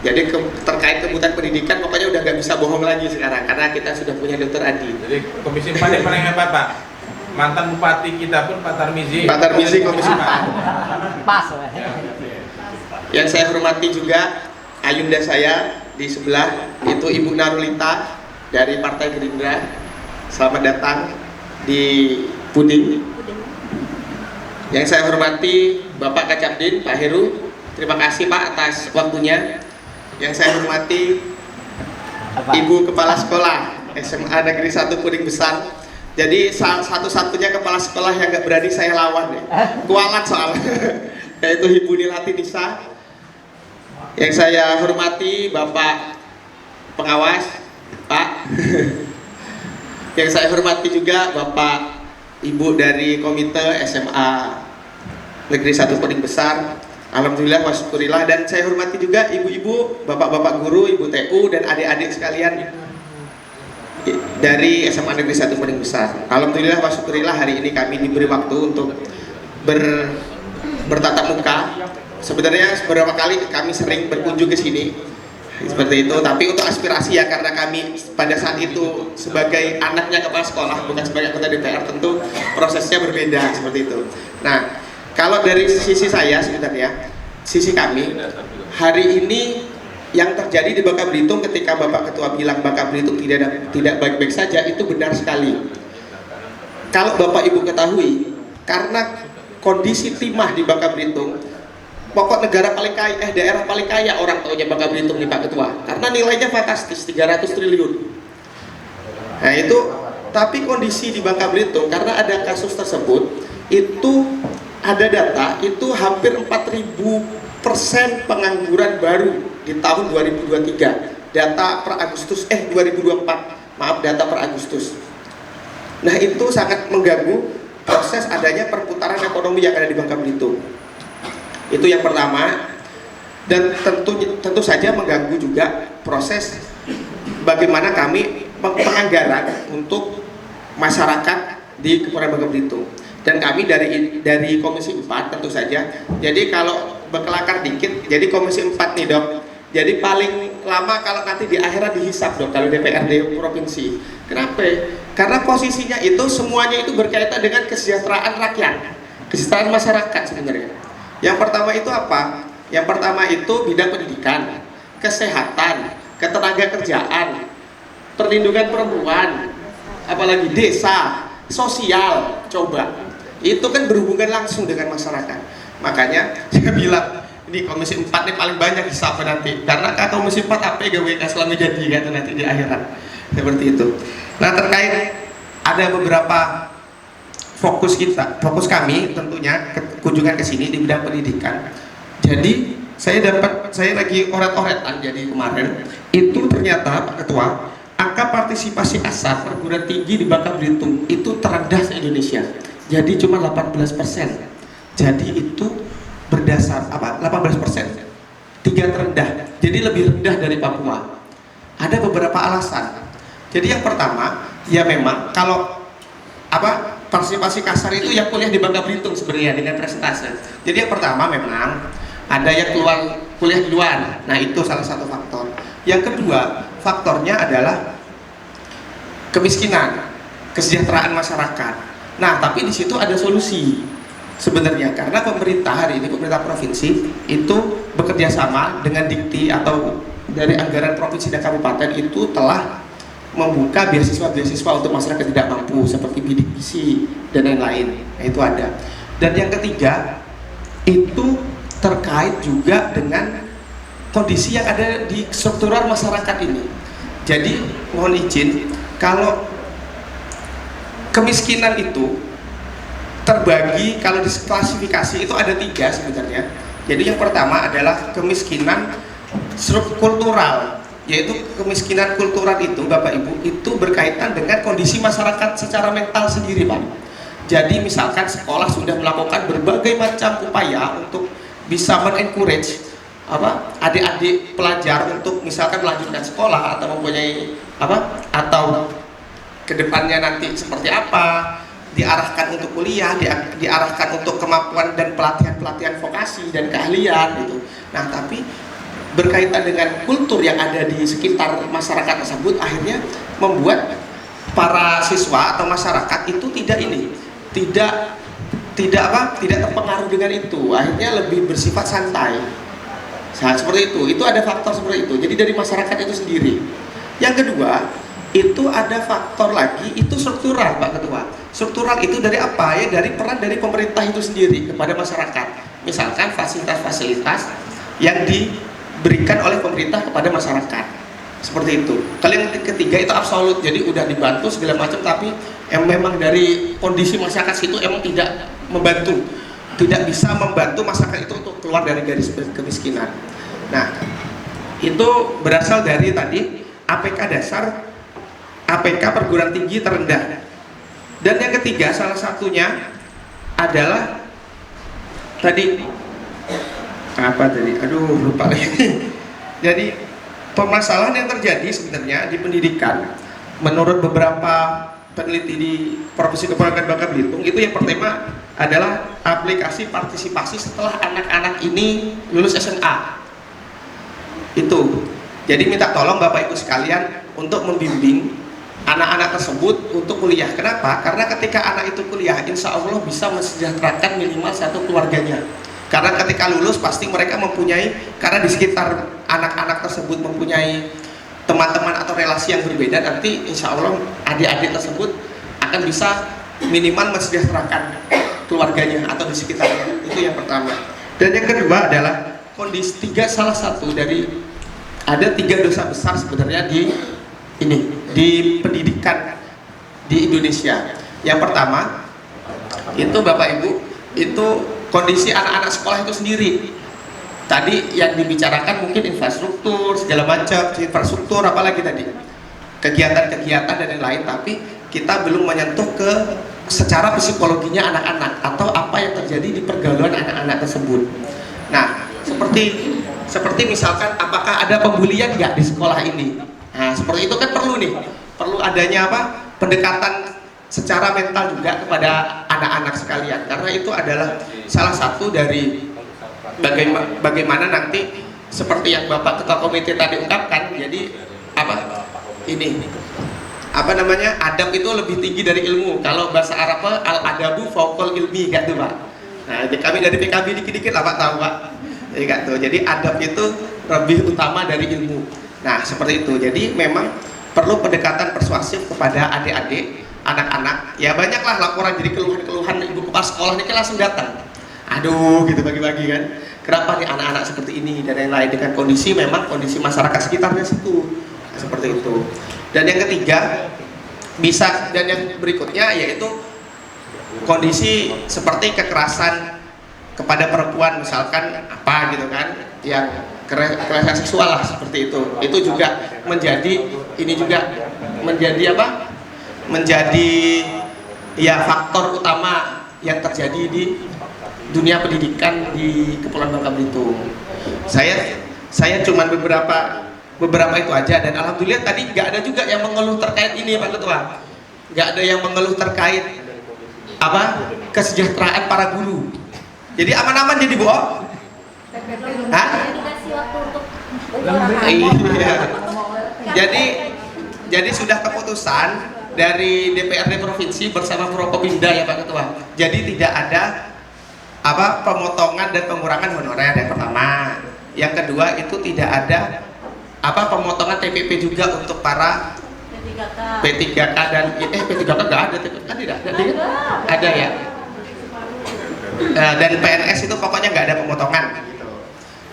Jadi terkait kebutuhan pendidikan pokoknya udah nggak bisa bohong lagi sekarang karena kita sudah punya Dokter Adi. Jadi Komisi 4 yang paling hebat Pak. Mantan Bupati kita pun Pak Tarmizi. Pak Tarmizi Komisi 4. Pas. Yang saya hormati juga ayunda saya di sebelah itu Ibu Narulita dari Partai Gerindra. Selamat datang di Puding. Yang saya hormati Bapak Kacapdin, Pak Heru, terima kasih Pak atas waktunya. Yang saya hormati Ibu Kepala Sekolah SMA Negeri 1 Puding Besar. Jadi satu-satunya kepala sekolah yang gak berani saya lawan ya. Kualat soalnya. Yaitu Ibu Nilati Nisa. Yang saya hormati Bapak Pengawas, Pak. Yang saya hormati juga Bapak Ibu dari Komite SMA Negeri 1 Puding Besar. Alhamdulillah wasyukurillah. Dan saya hormati juga ibu-ibu, bapak-bapak guru, ibu TU dan adik-adik sekalian dari SMA Negeri 1 Puding Besar. Alhamdulillah wasyukurillah hari ini kami diberi waktu untuk bertatap muka. Sebenarnya beberapa kali kami sering berkunjung ke sini seperti itu, tapi untuk aspirasi ya, karena kami pada saat itu sebagai anaknya kepala sekolah bukan sebagai anggota DPR, tentu prosesnya berbeda seperti itu. Nah, kalau dari sisi saya sebenarnya, sisi kami hari ini yang terjadi di Bangka Belitung ketika Bapak Ketua bilang Bangka Belitung tidak baik-baik saja, itu benar sekali. Kalau Bapak Ibu ketahui, karena kondisi timah di Bangka Belitung, pokok negara paling kaya, daerah paling kaya orang taunya Bangka Belitung nih Pak Ketua, karena nilainya fantastis 300 triliun. Nah itu, tapi kondisi di Bangka Belitung karena ada kasus tersebut, itu ada data itu hampir 4.000% pengangguran baru di tahun 2023. Data per Agustus 2024, maaf, data per Agustus. Nah itu sangat mengganggu proses adanya perputaran ekonomi yang ada di Bangka Belitung. Itu yang pertama. Dan tentu saja mengganggu juga proses bagaimana kami penganggaran untuk masyarakat di Kepulauan Bangka Belitung. Dan kami dari Komisi 4 tentu saja. Jadi kalau berkelakar dikit, jadi Komisi 4 nih Dok. Jadi paling lama kalau nanti di akhirat dihisap Dok, kalau DPRD provinsi. Kenapa? Karena posisinya itu semuanya itu berkaitan dengan kesejahteraan rakyat, kesejahteraan masyarakat sebenarnya. Yang pertama itu apa? Yang pertama itu bidang pendidikan, kesehatan, ketenagakerjaan, perlindungan perempuan, apalagi desa, sosial, coba. Itu kan berhubungan langsung dengan masyarakat. Makanya saya bilang, di komisi 4 nih paling banyak hisapnya nanti, karena komisi 4 apa gawe selama jadi kan nanti di akhirat seperti itu. Nah, terkait ada beberapa fokus kami tentunya kunjungan ke sini di bidang pendidikan. Jadi saya lagi oret-oretan, jadi kemarin itu ternyata Pak Ketua, angka partisipasi asar perguruan tinggi di Bangka Belitung itu terendah se-Indonesia. Jadi cuma 18%. Jadi itu berdasar 18%, 3 terendah. Jadi lebih rendah dari Papua. Ada beberapa alasan. Jadi yang pertama, ya memang kalau partisipasi kasar itu yang kuliah di Bangka Belitung sebenarnya dengan presentase. Jadi yang pertama memang ada yang keluar kuliah di luar. Nah, itu salah satu faktor. Yang kedua, faktornya adalah kemiskinan, kesejahteraan masyarakat. Nah, tapi di situ ada solusi sebenarnya, karena pemerintah hari ini, pemerintah provinsi itu bekerja sama dengan Dikti atau dari anggaran provinsi dan kabupaten itu telah membuka beasiswa-beasiswa untuk masyarakat tidak mampu seperti bidik misi dan lain-lain. Nah, itu ada. Dan yang ketiga itu terkait juga dengan kondisi yang ada di struktural masyarakat ini. Jadi mohon izin, kalau kemiskinan itu terbagi, kalau diklasifikasi itu ada 3 sebenarnya. Jadi yang pertama adalah kemiskinan kultural, yaitu kemiskinan kultural itu Bapak Ibu itu berkaitan dengan kondisi masyarakat secara mental sendiri, Pak. Jadi misalkan sekolah sudah melakukan berbagai macam upaya untuk bisa men-encourage adik-adik pelajar untuk misalkan melanjutkan sekolah atau mempunyai atau kedepannya nanti seperti apa, diarahkan untuk kuliah, diarahkan untuk kemampuan dan pelatihan vokasi dan keahlian gitu. Nah, tapi berkaitan dengan kultur yang ada di sekitar masyarakat tersebut akhirnya membuat para siswa atau masyarakat itu tidak terpengaruh dengan itu, akhirnya lebih bersifat santai. Nah, seperti itu ada faktor seperti itu. Jadi dari masyarakat itu sendiri. Yang kedua, itu ada faktor lagi, itu struktural, Pak Ketua. Struktural itu dari apa? Ya dari peran dari pemerintah itu sendiri kepada masyarakat. Misalkan fasilitas-fasilitas yang diberikan oleh pemerintah kepada masyarakat. Seperti itu. Kalau yang ketiga itu absolut, jadi udah dibantu segala macam, tapi memang dari kondisi masyarakat situ emang tidak membantu, tidak bisa membantu masyarakat itu untuk keluar dari garis kemiskinan. Nah, itu berasal dari tadi APK dasar, APK perguruan tinggi terendah. Dan yang ketiga salah satunya adalah tadi lupa lagi. Jadi permasalahan yang terjadi sebenarnya di pendidikan menurut beberapa peneliti di Provinsi Kepulauan Bangka Belitung itu yang pertama adalah aplikasi partisipasi setelah anak-anak ini lulus SMA. Itu. Jadi minta tolong Bapak Ibu sekalian untuk membimbing anak-anak tersebut untuk kuliah. Kenapa? Karena ketika anak itu kuliah, insya Allah bisa mensejahterakan minimal satu keluarganya. Karena ketika lulus pasti mereka mempunyai, karena di sekitar anak-anak tersebut mempunyai teman-teman atau relasi yang berbeda, nanti insya Allah adik-adik tersebut akan bisa minimal mensejahterakan keluarganya atau di sekitarnya. Itu yang pertama. Dan yang kedua adalah kondisi salah satu dari ada 3 dosa besar sebenarnya di pendidikan di Indonesia. Yang pertama itu Bapak Ibu itu kondisi anak-anak sekolah itu sendiri. Tadi yang dibicarakan mungkin infrastruktur segala macam, infrastruktur apalagi tadi kegiatan-kegiatan dan lain-lain, tapi kita belum menyentuh ke secara psikologinya anak-anak atau apa yang terjadi di pergaulan anak-anak tersebut. Nah, seperti misalkan apakah ada pembulian nggak di sekolah ini? Nah, seperti itu kan perlu adanya pendekatan secara mental juga kepada anak-anak sekalian, karena itu adalah salah satu dari bagaimana nanti seperti yang Bapak Ketua Komite tadi ungkapkan. Jadi adab itu lebih tinggi dari ilmu. Kalau bahasa Arabnya al-adabu fauqal ilmi, kan tuh Pak. Nah, kami dari PKB dikit-dikit lah Pak tahu Pak. Jadi adab itu lebih utama dari ilmu. Nah, seperti itu. Jadi memang perlu pendekatan persuasif kepada adik-adik, anak-anak. Ya banyaklah laporan, jadi keluhan-keluhan ibu kepala sekolah ini kan langsung datang. Aduh gitu bagi-bagi kan. kenapa nih anak-anak seperti ini dan yang lain, dengan kondisi memang kondisi masyarakat sekitarnya situ seperti itu. Dan yang ketiga dan yang berikutnya yaitu kondisi seperti kekerasan kepada perempuan, misalkan apa gitu kan, yang kekerasan seksual lah seperti itu juga menjadi ya faktor utama yang terjadi di dunia pendidikan di Kepulauan Bangka Belitung. Saya cuman beberapa itu aja, dan alhamdulillah tadi nggak ada juga yang mengeluh terkait ini Pak Ketua, nggak ada yang mengeluh terkait kesejahteraan para guru. Jadi aman-aman jadi Bu. Hah? Iya. Jadi sudah keputusan dari DPRD provinsi bersama Forkopimda ya Pak Ketua. Jadi tidak ada pemotongan dan pengurangan honorer yang pertama. Yang kedua itu tidak ada pemotongan TPP juga untuk para P3K dan P3K nggak ada, kan tidak ada ya. Dan PNS itu pokoknya nggak ada pemotongan.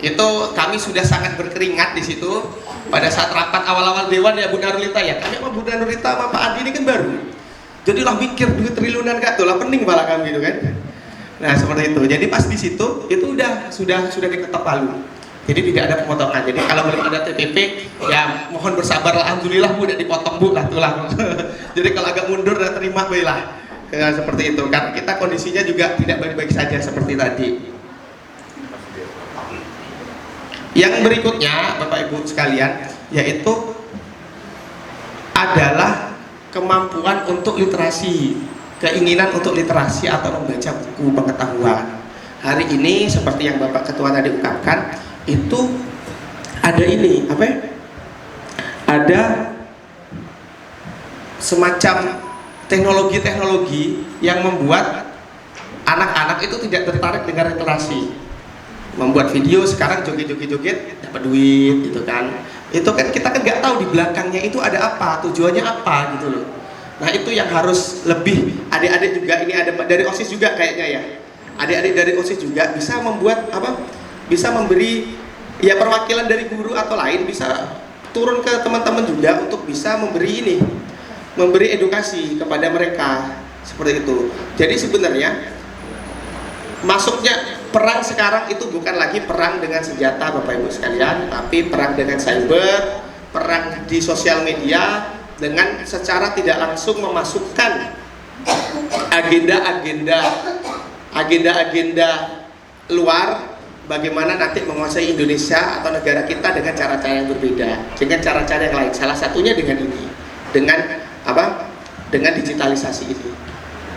Itu kami sudah sangat berkeringat di situ pada saat rapat awal-awal dewan ya Bu Narulita ya. Kami sama Bu Narulita sama Pak Adi ini kan baru. Jadi lah mikir duit triliunan tuh lah pening pala kami gitu kan. Nah seperti itu. Jadi pas di situ itu sudah diketok palu. Jadi tidak ada pemotongan. Jadi kalau belum ada TPP ya mohon bersabar lah. Alhamdulillah Bu udah dipotong Bu lah tuh lah. Jadi kalau agak mundur udah terima baiklah. Seperti itu. Karena kita kondisinya juga tidak baik-baik saja seperti tadi. Yang berikutnya Bapak Ibu sekalian yaitu adalah kemampuan untuk literasi, keinginan untuk literasi atau membaca buku pengetahuan. Hari ini seperti yang Bapak Ketua tadi ungkapkan, itu ada ini ada semacam teknologi-teknologi yang membuat anak-anak itu tidak tertarik dengan literasi. Membuat video sekarang joget-joget dapat duit gitu kan. Itu kan kita kan nggak tahu di belakangnya itu ada apa, tujuannya apa gitu loh. Nah itu yang harus lebih, adik-adik juga ini ada dari OSIS juga kayaknya ya. Adik-adik dari OSIS juga bisa membuat bisa memberi ya perwakilan dari guru atau lain bisa turun ke teman-teman juga untuk bisa memberi edukasi kepada mereka seperti itu. Jadi sebenarnya masuknya perang sekarang itu bukan lagi perang dengan senjata Bapak Ibu sekalian, tapi perang dengan cyber, perang di sosial media dengan secara tidak langsung memasukkan agenda-agenda luar bagaimana nanti menguasai Indonesia atau negara kita dengan cara-cara yang berbeda, dengan cara-cara yang lain. Salah satunya dengan ini, dengan digitalisasi ini.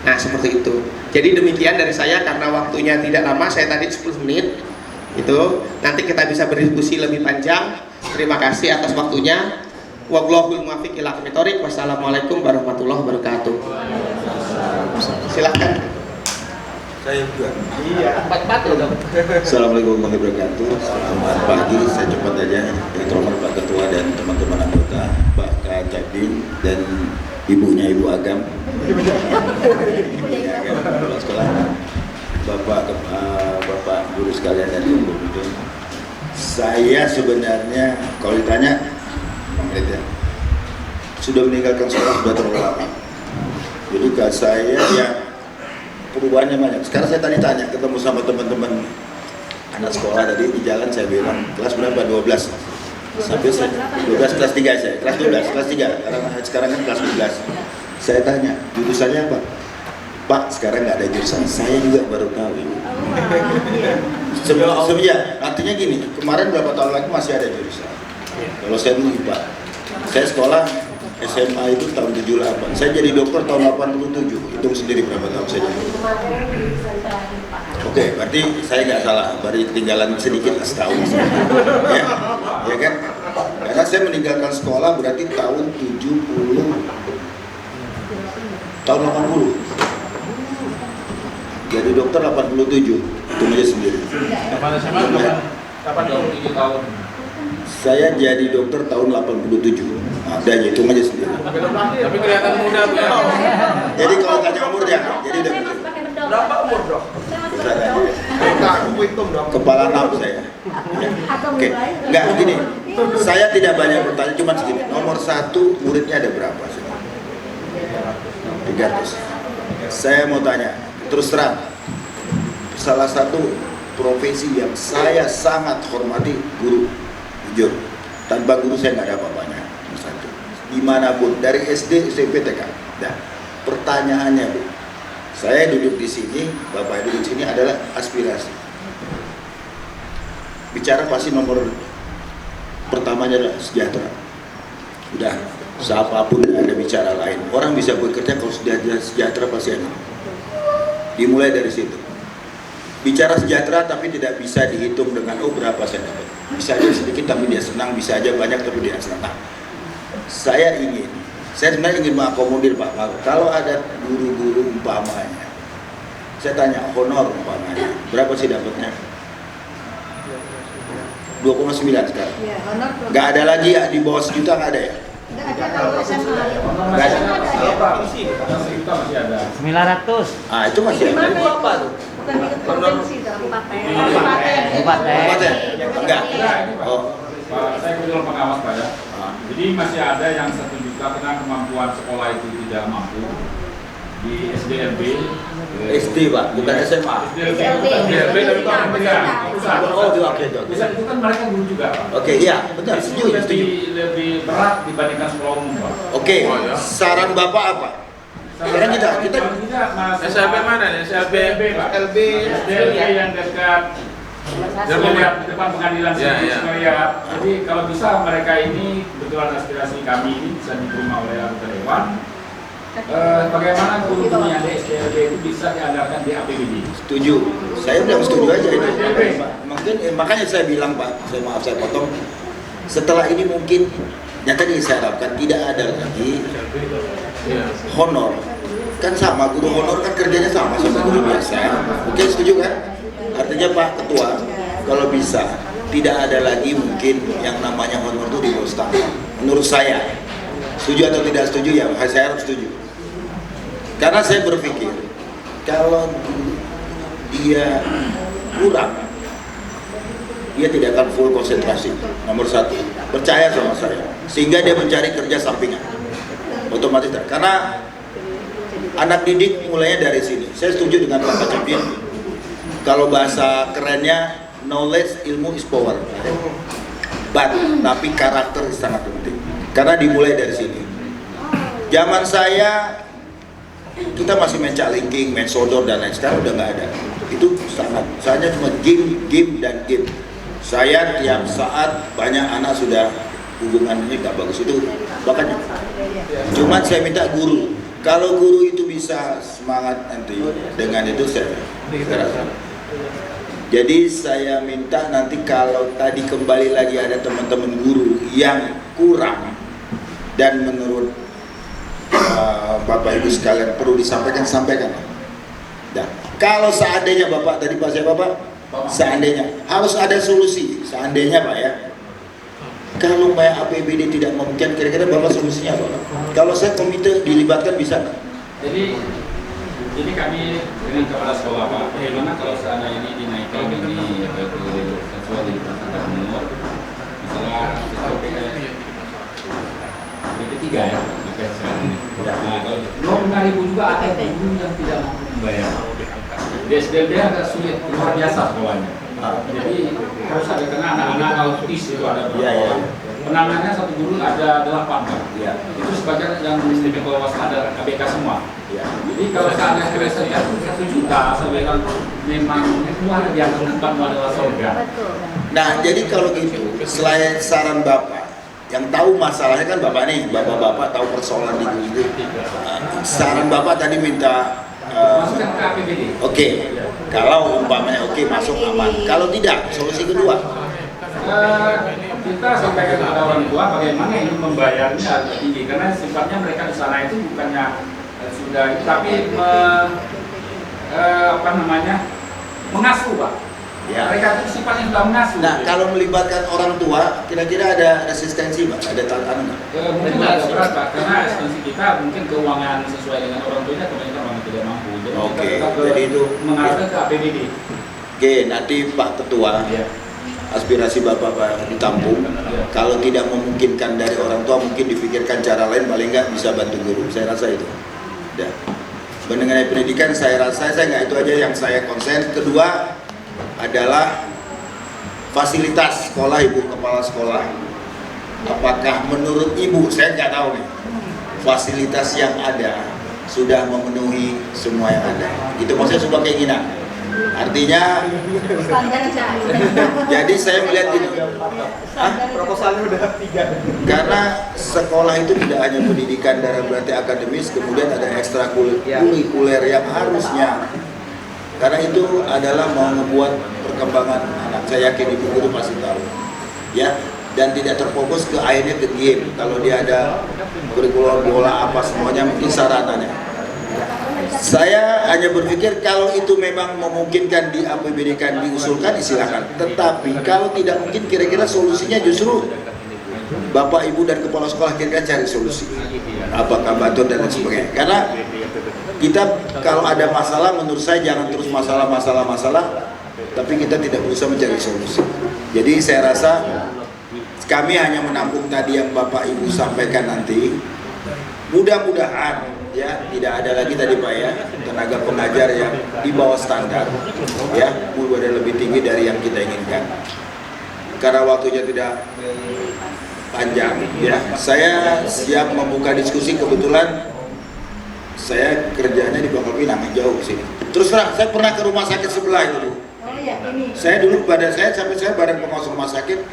Nah seperti itu. Jadi demikian dari saya, karena waktunya tidak lama, saya tadi 10 menit itu, nanti kita bisa berdiskusi lebih panjang. Terima kasih atas waktunya. Wallahul muwaffiq ila aqwamit thoriq. Wassalamualaikum warahmatullahi wabarakatuh. Silahkan. Saya juga. Iya, 4 dong. Assalamualaikum warahmatullahi wabarakatuh. Selamat pagi, saya cepat aja. Yang terhormat Pak Ketua dan teman-teman anggota, Pak Kacabdin dan ibunya Ibu Agam, sekolah, Bapak guru sekalian dan Ibu. Saya sebenarnya kalau ditanya, sudah meninggalkan sekolah sudah terlalu lama. Jadi saya ya perubahannya banyak. Sekarang saya tanya ketemu sama teman-teman anak sekolah tadi di jalan, saya bilang kelas berapa? 12. Sampai 12 kelas 3 saya, kelas 12, kelas 3, karena sekarang kan kelas 12. Saya tanya, jurusannya apa? Pak, sekarang nggak ada jurusan, saya juga baru tahu ini. Sebenarnya, artinya gini, kemarin berapa tahun lagi masih ada jurusan. Kalau saya dulu Pak, saya sekolah SMA itu tahun 78, saya jadi dokter tahun 87, hitung sendiri berapa tahun saya jadi. Oke, berarti saya nggak salah, baru ketinggalan sedikit setahun. Ya kan? Karena saya meninggalkan sekolah berarti tahun 70, tahun 80. Jadi dokter 87, itu aja sendiri. Kapan dong 7 tahun? Saya jadi dokter tahun 87. Ada aja, hitung aja sendiri. Tapi kelihatan muda Bu. Jadi kalau tanya umur ya, jadi udah Berapa umur dok? besar aja. Kepala 6 saya. Oke, enggak gini. Saya tidak banyak bertanya, cuma segini. Nomor 1 muridnya ada berapa? 300. Saya mau tanya, terus terang. Salah satu profesi yang saya sangat hormati guru, jujur. Tanpa guru saya nggak ada apa-apanya. Nomor 1. Dimanapun, dari SD, SMP, TK. Nah, pertanyaannya Bu, saya duduk di sini, Bapak duduk di sini adalah aspirasi. Bicara pasti nomor pertamanya adalah sejahtera. Udah, siapapun ada bicara lain. Orang bisa bekerja kalau sejahtera pasti enak. Dimulai dari situ. Bicara sejahtera tapi tidak bisa dihitung dengan berapa saya dapat. Bisa aja sedikit tapi dia senang, bisa aja banyak tapi dia senang. Nah, saya sebenarnya ingin mengakomodir Pak. Kalau ada guru-guru umpamanya, saya tanya honor umpamanya, berapa sih dapatnya? 2,9 sekarang. Ya, honor Nggak ada lagi ya di bawah sejuta, nggak ada ya? nggak ada kalau SMA. Nggak ada. Masih ada. 900. Ah itu masih ada. Itu apa tuh? Bukan di provinsi dong. Kabupaten? Enggak. Oh. Pak, saya kebetulan pengawas Pak ya. Jadi masih ada yang 1 juta karena kemampuan sekolah itu tidak mampu di SDLB. SD Pak, bukan SMA. SDLB tapi pusat. Oh, oke. Pusat itu kan mereka guru juga Pak. Oke, iya, benar. Setuju. Lebih berat dibandingkan sekolah umum Pak. Oke, saran Bapak apa? Sekarang kita Mas SLB mana nih? SLB Pak. SLB yang dekat di depan pengadilan sekretariat. Jadi kalau bisa mereka ini kebetulan aspirasi kami ini bisa diterima oleh anggota dewan. Bagaimana guru-guru yang di SDLB itu bisa dianggarkan di APBD? setuju. Saya bilang setuju aja itu. Mungkin makanya saya bilang Pak, maaf saya potong. Setelah ini mungkin yang tadi saya harapkan tidak ada lagi honor. Kan sama, guru honor kan kerjanya sama guru biasa. Oke, setuju kan? Artinya Pak Ketua, kalau bisa tidak ada lagi mungkin yang namanya honor itu di bawah standar. Menurut saya, setuju atau tidak setuju ya, saya harus setuju. Karena saya berpikir kalau dia kurang, dia tidak akan full konsentrasi. Nomor 1, percaya sama saya, sehingga dia mencari kerja sampingan. Otomatis, karena anak didik mulainya dari sini. Saya setuju dengan Pak Kacapin. Kalau bahasa kerennya, knowledge, ilmu is power. Tapi karakter sangat penting. Karena dimulai dari sini. Zaman saya, kita masih main caklinking, main sodor dan lain. Sekarang udah nggak ada. Itu sangat. Saya cuma game dan game. Saya tiap saat banyak anak sudah hubungannya nggak bagus itu. Makanya. Cuman saya minta guru. Kalau guru itu bisa semangat nanti dengan itu saya rasa. Jadi saya minta nanti kalau tadi kembali lagi ada teman-teman guru yang kurang dan menurut Bapak Ibu sekalian perlu sampaikan. Nah, kalau seandainya Bapak tadi Pak saya Bapak, seandainya harus ada solusi. Seandainya Pak ya. Kalau APBD tidak memungkinkan, kira-kira Bapak solusinya apa? Kalau saya komite dilibatkan bisa nggak? Jadi kami dengan kepala sekolah Pak, bagaimana kalau seandainya ini dinaikkan ini sesuai dengan peraturan nomor, misalnya PP3 ya, nah kalau 5.000 juga ada guru yang tidak mampu membayar. Di SDLB agak sulit, luar biasa sekolahnya. Jadi harus ada karena anak-anak autis itu ada berapa. Penanganannya satu guru ada 8 Pak. Itu sebagian yang SDLB bawah standar ABK semua. Jadi kalau seandainya kira-kira 1 juta, saya memang luar biasa, bukan adalah surga. Nah, jadi kalau gitu, selain saran Bapak, yang tahu masalahnya kan Bapak nih, Bapak-Bapak tahu persoalan di guru. Saran Bapak tadi minta masukkan ke APBD. Oke. Kalau umpamanya oke, masuk aman. Kalau tidak, solusi kedua. Kita sampaikan kepada orang tua bagaimana ini membayarnya agak tinggi karena sifatnya mereka di sana itu bukannya sudah tapi mengasuh Pak. Ya. Mereka itu sifatnya sudah mengasuh. Nah, kalau melibatkan orang tua, kira-kira ada resistensi Pak? Ada tantangan nggak? Mungkin agak berat Pak, karena esensi kita mungkin keuangan sesuai dengan orang tuanya kebanyakan orang tidak mampu. Jadi Oke, kita jadi itu mengarahkan ke APBD. Oke, nanti Pak Ketua, aspirasi Bapak ditampung. Kalau tidak memungkinkan dari orang tua, mungkin dipikirkan cara lain, paling nggak bisa bantu guru. Saya rasa itu. Ya. Mengenai pendidikan, saya rasa saya nggak itu aja yang saya konsen. Kedua adalah fasilitas sekolah, Ibu Kepala Sekolah. Apakah menurut Ibu, saya nggak tahu nih, fasilitas yang ada sudah memenuhi semua yang ada. Itu maksudnya sebuah keinginan. Artinya, jadi saya melihat ini, Proposalnya udah 3. karena sekolah itu tidak hanya pendidikan dalam berarti akademis, kemudian ada ekstrakurikuler yang harusnya, karena itu adalah mau membuat perkembangan anak. Saya yakin ibu guru pasti tahu, ya, dan tidak terfokus ke akhirnya ke game. Kalau dia ada kurikulum bola apa semuanya mungkin sarananya. Saya hanya berpikir kalau itu memang memungkinkan di APBD-kan diusulkan, silakan. Tetapi kalau tidak mungkin, kira-kira solusinya justru Bapak Ibu dan Kepala Sekolah kira-kira cari solusi. Apakah bantuan dan lain sebagainya. Karena kita kalau ada masalah, menurut saya jangan terus masalah, tapi kita tidak berusaha mencari solusi. Jadi saya rasa kami hanya menampung tadi yang Bapak Ibu sampaikan nanti. Mudah-mudahan ya tidak ada lagi tadi Pak ya tenaga pengajar yang di bawah standar, ya ada lebih tinggi dari yang kita inginkan. Karena waktunya tidak panjang, ya saya siap membuka diskusi. Kebetulan saya kerjanya di Bangka Pinang, jauh sini. Terus terang, saya pernah ke rumah sakit sebelah itu, Bu. Saya dulu sampai saya badan pengawas rumah sakit,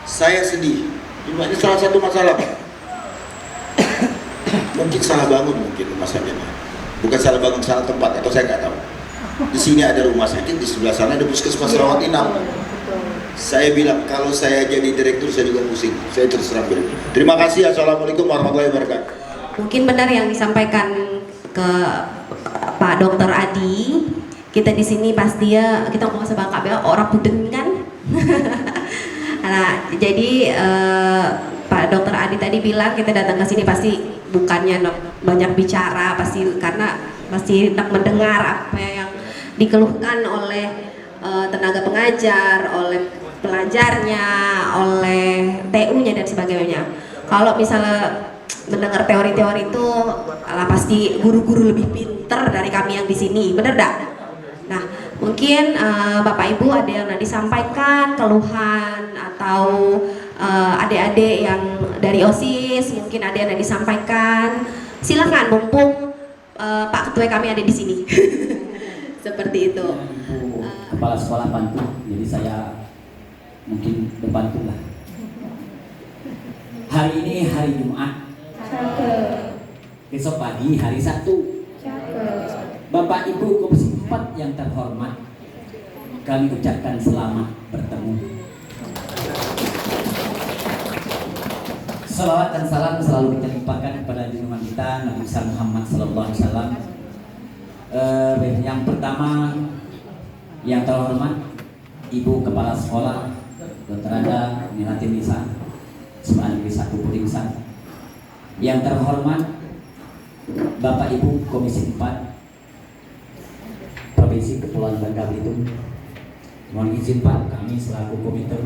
saya sedih. Ini salah satu masalah, Pak. Mungkin salah bangun rumah sakitnya, bukan salah bangun salah tempat, atau saya nggak tahu. Di sini ada rumah sakit, di sebelah sana ada puskesmas rawat inap. Saya bilang kalau saya jadi direktur saya juga pusing. Saya terus terang bilang. Terima kasih. Assalamualaikum warahmatullahi wabarakatuh. Mungkin benar yang disampaikan ke Pak Dr. Adi. Kita di sini pasti ya kita ngomong sebangka ya orang pudeng kan. Nah, jadi Pak Dr. Adi tadi bilang kita datang ke sini pasti bukannya banyak bicara, pasti karena pasti hendak mendengar apa yang dikeluhkan oleh tenaga pengajar, oleh pelajarnya, oleh TU-nya dan sebagainya. Kalau misalnya mendengar teori-teori itu, pasti guru-guru lebih pinter dari kami yang di sini, bener dak? Nah, mungkin Bapak Ibu ada yang nanti sampaikan keluhan atau adik-adik yang dari OSIS mungkin ada yang disampaikan, silakan mumpung Pak Ketua kami ada di sini. Seperti itu. Kepala sekolah bantu, jadi saya mungkin membantu lah. Hari ini hari Jumat, besok pagi hari Sabtu. Bapak Ibu Komisi 4 yang terhormat, kami ucapkan selamat bertemu. Salawat dan salam selalu kita limpahkan kepada junjungan kita Nabi besar Muhammad sallallahu alaihi wasallam. Yang pertama, yang terhormat Ibu Kepala Sekolah Dr. Anda Nilati Nisa, Sekolah Negeri 1 Pudingsan. Yang terhormat Bapak Ibu Komisi 4 Provinsi Kepulauan Bangka Belitung. Mohon izin Pak, kami selaku komite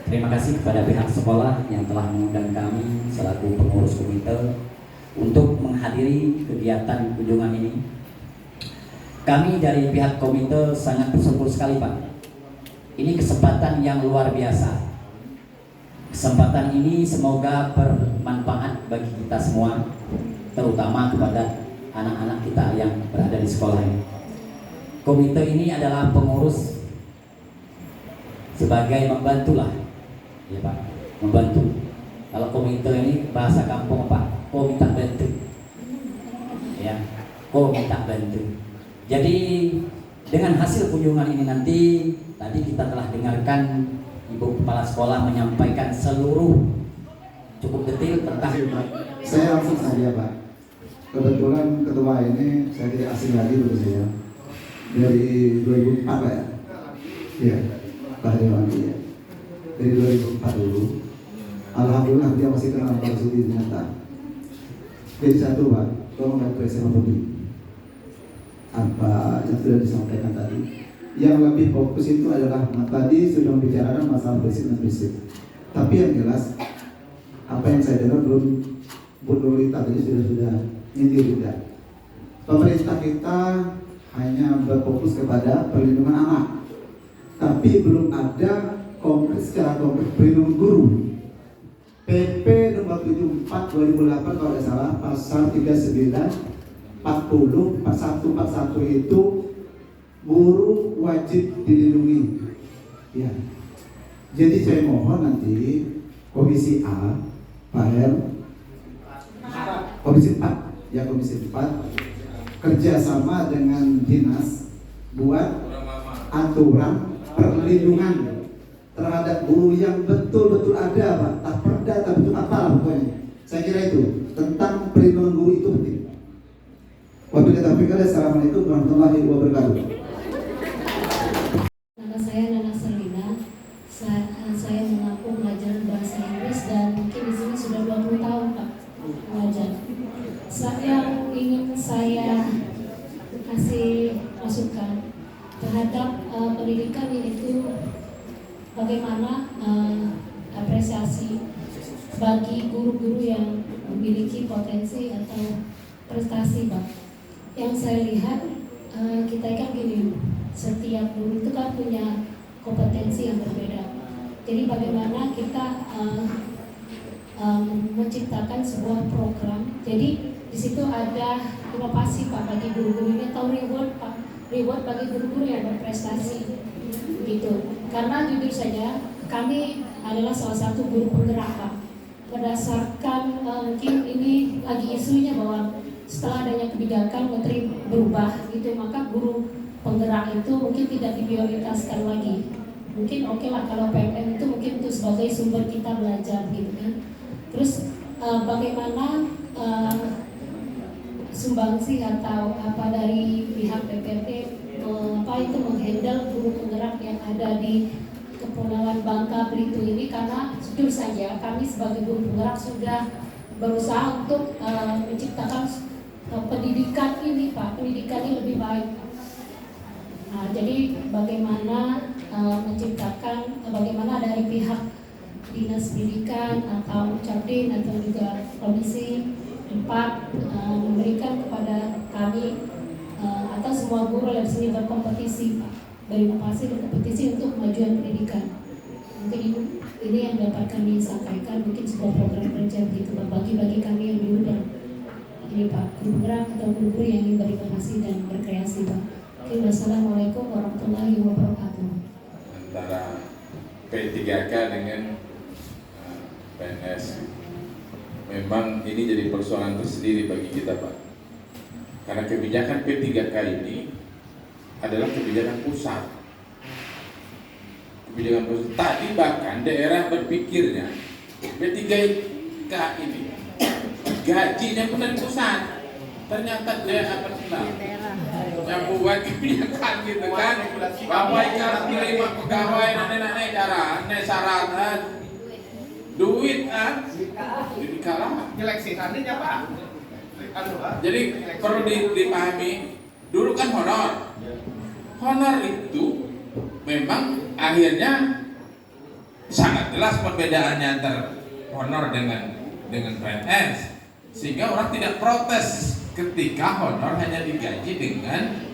terima kasih kepada pihak sekolah yang telah mengundang kami selaku pengurus komite untuk menghadiri kegiatan kunjungan ini. Kami dari pihak komite sangat bersyukur sekali Pak. Ini kesempatan yang luar biasa. Kesempatan ini semoga bermanfaat bagi kita semua, terutama kepada anak-anak kita yang berada di sekolah ini. Komite ini adalah pengurus sebagai membantulah, ya Pak, membantu. Kalau komite ini bahasa kampung Pak, kau minta bantu, ya, kau minta bantu. Jadi dengan hasil kunjungan ini nanti, tadi kita telah dengarkan Ibu Kepala Sekolah menyampaikan seluruh cukup detail tentang. Saya langsung saja Pak. Kebetulan ketua ini saya tidak asing lagi bagi saya. Dari 2004 Pak ya. Iya. Pak Dewanti ya. Dari 2004 dulu. Alhamdulillah dia masih kenal Pak Sudi ternyata. Jadi satu Pak, tolong bantu SMA Budi. Apa yang sudah disampaikan tadi. yang lebih fokus itu adalah tadi sudah membicarakan masalah basic dan fisik. Tapi yang jelas apa yang saya dengar belum Bu Nurlita tadi sudah nyindir juga. Pemerintah kita hanya berfokus kepada perlindungan anak, tapi belum ada secara konkret perlindungan guru. PP nomor 74 2008 kalau tidak salah pasal 39 40 4141 itu guru wajib dilindungi. Ya. Jadi saya mohon nanti Komisi A, Pak R, Komisi 4, ya Komisi 4 kerjasama dengan dinas buat aturan perlindungan terhadap guru yang betul-betul ada, Pak. Tak perda, tak betul apa pokoknya. Saya kira itu tentang perlindungan guru itu penting. Wabillahi taufiq wal hidayah. Assalamualaikum warahmatullahi wabarakatuh. Nama saya Nana Serlina. Saya mengaku belajar bahasa Inggris dan mungkin di sini sudah 20 tahun Pak belajar. Yang ingin saya kasih masukan terhadap pendidikan yaitu bagaimana apresiasi bagi guru-guru yang memiliki potensi atau prestasi, Pak. Yang saya lihat kita kan gini, setiap guru itu kan punya kompetensi yang berbeda. Jadi bagaimana kita menciptakan sebuah program. Jadi di situ ada inovasi Pak bagi guru-guru ini atau reward Pak, reward bagi guru-guru yang berprestasi gitu. Karena jujur saja kami adalah salah satu guru penggerak Pak. Berdasarkan mungkin ini lagi isunya bahwa setelah adanya kebijakan menteri berubah gitu, maka guru penggerak itu mungkin tidak diprioritaskan lagi. Mungkin oke lah kalau PMM itu mungkin itu sebagai sumber kita belajar gitu kan. Terus bagaimana sumbangsi atau apa dari pihak PPT apa itu menghandle guru penggerak yang ada di Kepulauan Bangka Belitung ini, karena jujur saja kami sebagai guru penggerak sudah berusaha untuk menciptakan pendidikan ini Pak, pendidikan ini lebih baik. Nah, jadi bagaimana menciptakan, bagaimana dari pihak Dinas Pendidikan atau Capdin atau juga Komisi 4 memberikan kepada kami atau semua guru yang di sini berkompetisi Pak, berinovasi dan kompetisi untuk kemajuan pendidikan. Mungkin ini yang dapat kami sampaikan, mungkin sebuah program kerja gitu berbagi bagi kami yang dulu dan ini Pak, guru gerak atau guru-guru yang ingin berinovasi dan berkreasi Pak. Oke, wassalamualaikum warahmatullahi wabarakatuh. Antara P3K dengan PNS, memang ini jadi persoalan tersendiri bagi kita Pak. Karena kebijakan P3K ini adalah kebijakan pusat. Kebijakan pusat. Tadi bahkan daerah berpikirnya P3K ini gajinya pun dari pusat. Ternyata dia apa yang buat kebijakan gitu kan. Bapak ikan terima pegawai nenek-nenek cara syarat duit jadi kalah Seleksi nantinya Pak. Jadi perlu dipahami, dulu kan honor itu memang akhirnya sangat jelas perbedaannya antara honor dengan PNS, sehingga orang tidak protes ketika honor hanya digaji dengan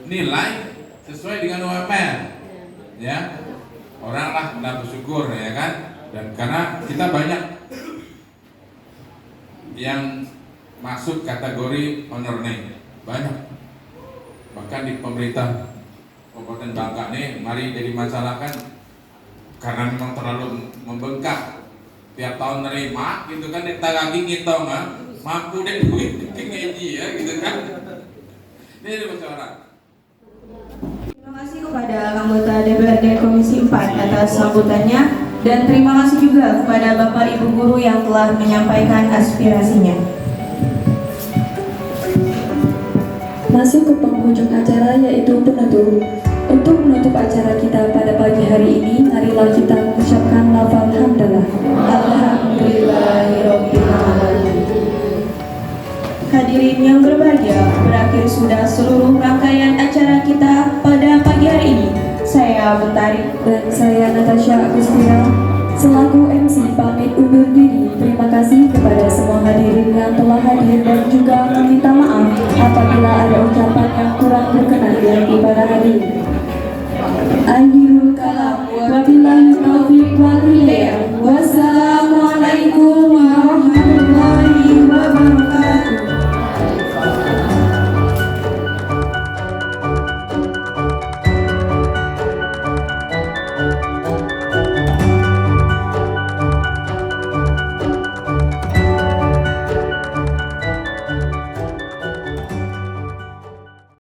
nilai sesuai dengan UMR, ya. Orang lah benar bersyukur ya kan, dan karena kita banyak yang masuk kategori honor nih, banyak, bahkan di pemerintah Kabupaten Bangka nih, mari jadi masalah kan karena memang terlalu membengkak, tiap tahun nerima gitu kan, kita lagi ngitung mampu deh duit ngaji ya gitu kan, ini ada masalah. Terima kasih kepada anggota DPRD Komisi 4 atas sambutannya, dan terima kasih juga kepada Bapak Ibu Guru yang telah menyampaikan aspirasinya. Masuk ke penghujung acara yaitu penutup. Untuk menutup acara kita pada pagi hari ini, marilah kita mengucapkan lafal hamdalah. Alhamdulillahirobbilalamin. Hadirin hadirin yang berbahagia, berakhir sudah seluruh rangkaian acara kita pada pagi hari ini. Saya Betari dan saya Natasha Agustina selaku MC pamit undur diri. Terima kasih kepada semua hadirin yang telah hadir dan juga meminta maaf apabila ada ucapan yang kurang berkenan di hati para hadirin. Akhirul kalam, wabillahi taufiq wal hidayah. Wassalam.